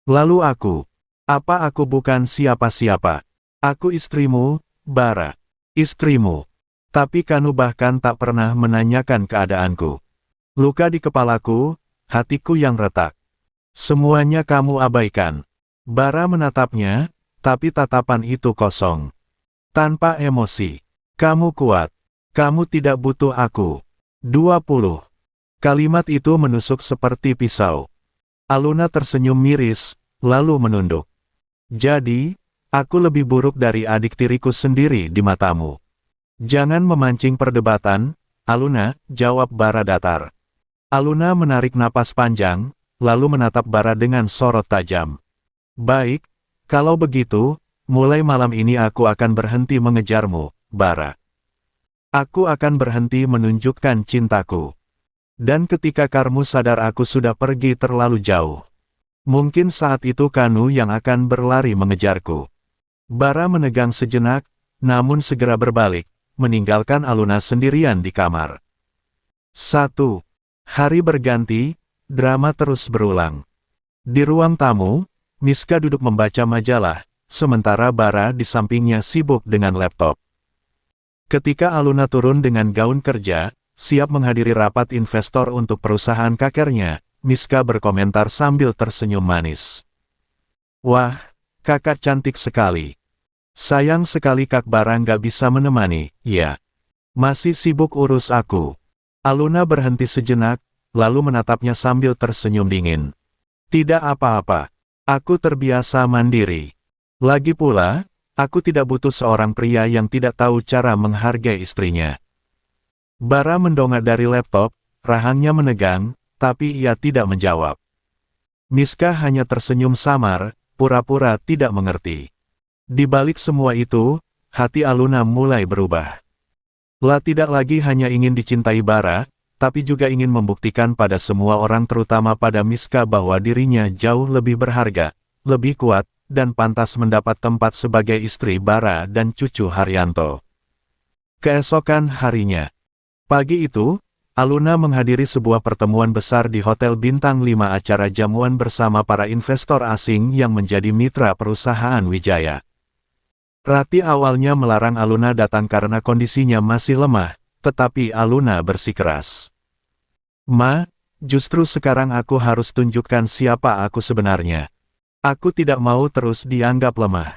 Lalu apa aku bukan siapa-siapa? Aku istrimu, Bara. Istrimu. Tapi kamu bahkan tak pernah menanyakan keadaanku. Luka di kepalaku, hatiku yang retak. Semuanya kamu abaikan. Bara menatapnya, tapi tatapan itu kosong. Tanpa emosi. Kamu kuat. Kamu tidak butuh aku. 20. Kalimat itu menusuk seperti pisau. Aluna tersenyum miris, lalu menunduk. Jadi, aku lebih buruk dari adik tiriku sendiri di matamu. Jangan memancing perdebatan, Aluna, jawab Bara datar. Aluna menarik napas panjang, lalu menatap Bara dengan sorot tajam. Baik, kalau begitu, mulai malam ini aku akan berhenti mengejarmu, Bara. Aku akan berhenti menunjukkan cintaku. Dan ketika kamu sadar aku sudah pergi terlalu jauh, mungkin saat itu kamu yang akan berlari mengejarku. Bara menegang sejenak, namun segera berbalik, meninggalkan Aluna sendirian di kamar. 1. Hari berganti, drama terus berulang. Di ruang tamu, Miska duduk membaca majalah, sementara Bara di sampingnya sibuk dengan laptop. Ketika Aluna turun dengan gaun kerja, siap menghadiri rapat investor untuk perusahaan kakernya, Miska berkomentar sambil tersenyum manis. Wah, kakak cantik sekali. Sayang sekali Kak Bara nggak bisa menemani, ya. Masih sibuk urus aku. Aluna berhenti sejenak, lalu menatapnya sambil tersenyum dingin. Tidak apa-apa. Aku terbiasa mandiri. Lagi pula, aku tidak butuh seorang pria yang tidak tahu cara menghargai istrinya. Bara mendongak dari laptop, rahangnya menegang, tapi ia tidak menjawab. Miska hanya tersenyum samar, pura-pura tidak mengerti. Di balik semua itu, hati Aluna mulai berubah. La tidak lagi hanya ingin dicintai Bara, tapi juga ingin membuktikan pada semua orang terutama pada Miska bahwa dirinya jauh lebih berharga, lebih kuat, dan pantas mendapat tempat sebagai istri Bara dan cucu Haryanto. Keesokan harinya. Pagi itu, Aluna menghadiri sebuah pertemuan besar di Hotel Bintang 5 acara jamuan bersama para investor asing yang menjadi mitra perusahaan Wijaya. Rati awalnya melarang Aluna datang karena kondisinya masih lemah, tetapi Aluna bersikeras. "Ma, justru sekarang aku harus tunjukkan siapa aku sebenarnya. Aku tidak mau terus dianggap lemah."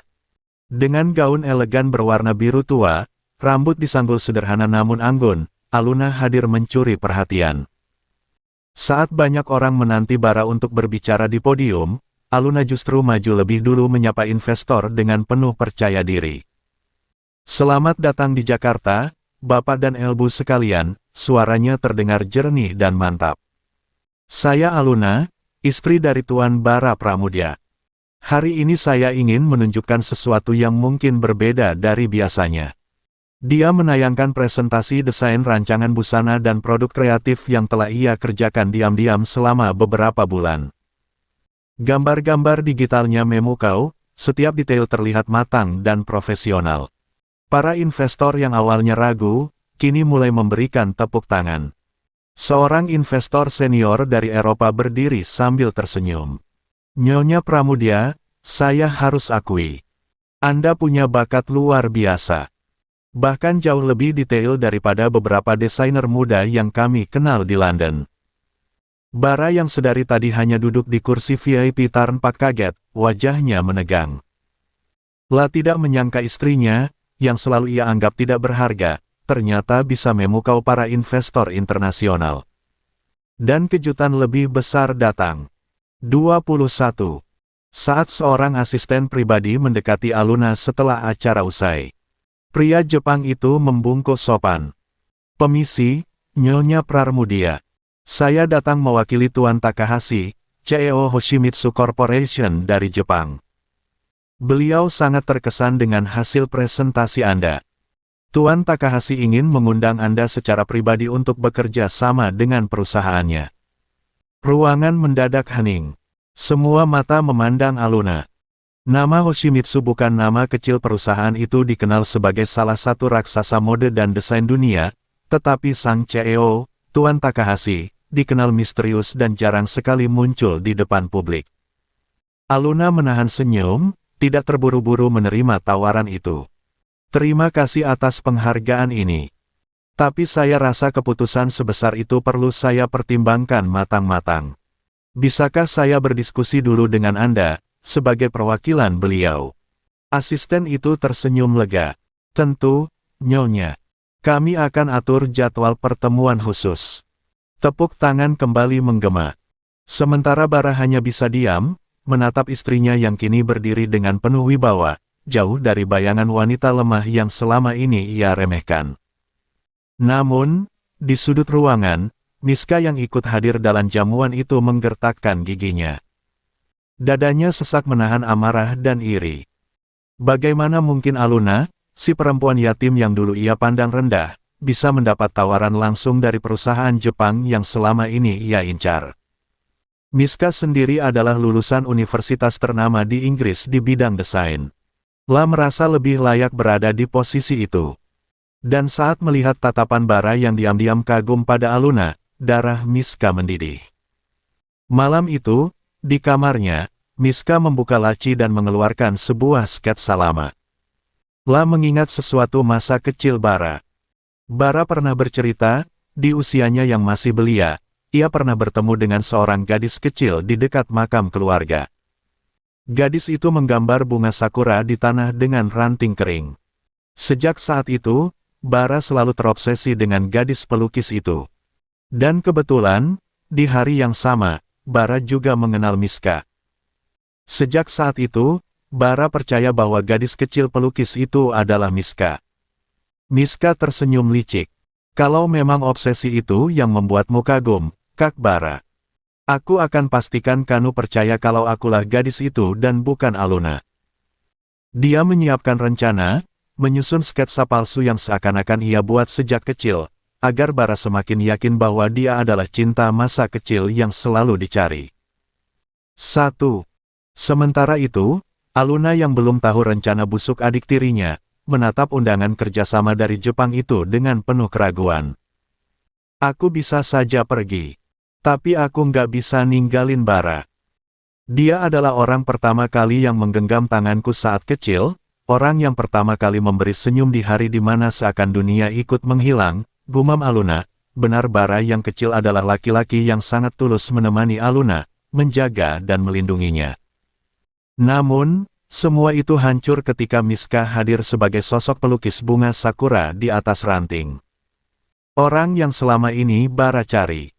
Dengan gaun elegan berwarna biru tua, rambut disanggul sederhana namun anggun, Aluna hadir mencuri perhatian. Saat banyak orang menanti Bara untuk berbicara di podium, Aluna justru maju lebih dulu menyapa investor dengan penuh percaya diri. "Selamat datang di Jakarta, Bapak dan Ibu sekalian," suaranya terdengar jernih dan mantap. "Saya Aluna, istri dari Tuan Bara Pramudya. Hari ini saya ingin menunjukkan sesuatu yang mungkin berbeda dari biasanya." Dia menayangkan presentasi desain rancangan busana dan produk kreatif yang telah ia kerjakan diam-diam selama beberapa bulan. Gambar-gambar digitalnya memukau, setiap detail terlihat matang dan profesional. Para investor yang awalnya ragu, kini mulai memberikan tepuk tangan. Seorang investor senior dari Eropa berdiri sambil tersenyum. "Nyonya Pramudya, saya harus akui, Anda punya bakat luar biasa. Bahkan jauh lebih detail daripada beberapa desainer muda yang kami kenal di London." Bara yang sedari tadi hanya duduk di kursi VIP tampak kaget, wajahnya menegang. Lah tidak menyangka istrinya, yang selalu ia anggap tidak berharga, ternyata bisa memukau para investor internasional. Dan kejutan lebih besar datang. 21. Saat seorang asisten pribadi mendekati Aluna setelah acara usai. Pria Jepang itu membungkuk sopan. "Permisi, Nyonya Pramudya. Saya datang mewakili Tuan Takahashi, CEO Hoshimitsu Corporation dari Jepang. Beliau sangat terkesan dengan hasil presentasi Anda. Tuan Takahashi ingin mengundang Anda secara pribadi untuk bekerja sama dengan perusahaannya." Ruangan mendadak hening. Semua mata memandang Aluna. Nama Hoshimitsu bukan nama kecil. Perusahaan itu dikenal sebagai salah satu raksasa mode dan desain dunia, tetapi sang CEO, Tuan Takahashi, dikenal misterius dan jarang sekali muncul di depan publik. Aluna menahan senyum, tidak terburu-buru menerima tawaran itu. "Terima kasih atas penghargaan ini. Tapi saya rasa keputusan sebesar itu perlu saya pertimbangkan matang-matang. Bisakah saya berdiskusi dulu dengan Anda, sebagai perwakilan beliau?" Asisten itu tersenyum lega. "Tentu, Nyonya. Kami akan atur jadwal pertemuan khusus." Tepuk tangan kembali menggema. Sementara Bara hanya bisa diam, menatap istrinya yang kini berdiri dengan penuh wibawa, jauh dari bayangan wanita lemah yang selama ini ia remehkan. Namun, di sudut ruangan, Miska yang ikut hadir dalam jamuan itu menggertakkan giginya. Dadanya sesak menahan amarah dan iri. Bagaimana mungkin Aluna, si perempuan yatim yang dulu ia pandang rendah, bisa mendapat tawaran langsung dari perusahaan Jepang yang selama ini ia incar? Miska sendiri adalah lulusan universitas ternama di Inggris di bidang desain. Lah merasa lebih layak berada di posisi itu. Dan saat melihat tatapan Bara yang diam-diam kagum pada Aluna, darah Miska mendidih. Malam itu, di kamarnya, Miska membuka laci dan mengeluarkan sebuah sketsa lama. Lah mengingat sesuatu masa kecil Bara. Bara pernah bercerita, di usianya yang masih belia, ia pernah bertemu dengan seorang gadis kecil di dekat makam keluarga. Gadis itu menggambar bunga sakura di tanah dengan ranting kering. Sejak saat itu, Bara selalu terobsesi dengan gadis pelukis itu. Dan kebetulan, di hari yang sama, Bara juga mengenal Miska. Sejak saat itu, Bara percaya bahwa gadis kecil pelukis itu adalah Miska. Miska tersenyum licik. "Kalau memang obsesi itu yang membuatmu kagum, Kak Bara, aku akan pastikan kamu percaya kalau akulah gadis itu dan bukan Aluna." Dia menyiapkan rencana, menyusun sketsa palsu yang seakan-akan ia buat sejak kecil, agar Bara semakin yakin bahwa dia adalah cinta masa kecil yang selalu dicari. 1. Sementara itu, Aluna yang belum tahu rencana busuk adik tirinya, menatap undangan kerjasama dari Jepang itu dengan penuh keraguan. Aku bisa saja pergi. Tapi aku nggak bisa ninggalin Bara. Dia adalah orang pertama kali yang menggenggam tanganku saat kecil, orang yang pertama kali memberi senyum di hari di mana seakan dunia ikut menghilang, gumam Aluna. Benar, Bara yang kecil adalah laki-laki yang sangat tulus menemani Aluna, menjaga dan melindunginya. Namun, semua itu hancur ketika Miska hadir sebagai sosok pelukis bunga sakura di atas ranting. Orang yang selama ini Bara cari.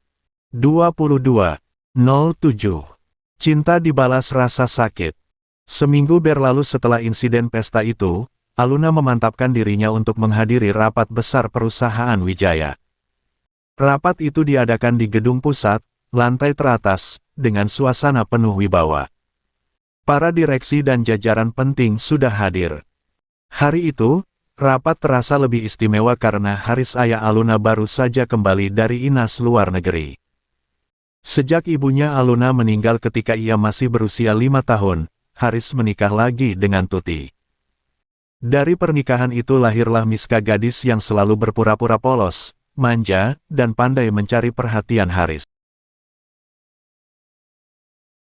22.07. Cinta dibalas rasa sakit. Seminggu berlalu setelah insiden pesta itu, Aluna memantapkan dirinya untuk menghadiri rapat besar perusahaan Wijaya. Rapat itu diadakan di gedung pusat, lantai teratas, dengan suasana penuh wibawa. Para direksi dan jajaran penting sudah hadir. Hari itu, rapat terasa lebih istimewa karena Haris ayah Aluna baru saja kembali dari Inas luar negeri. Sejak ibunya Aluna meninggal ketika ia masih berusia 5 tahun, Haris menikah lagi dengan Tuti. Dari pernikahan itu lahirlah Miska, gadis yang selalu berpura-pura polos, manja, dan pandai mencari perhatian Haris.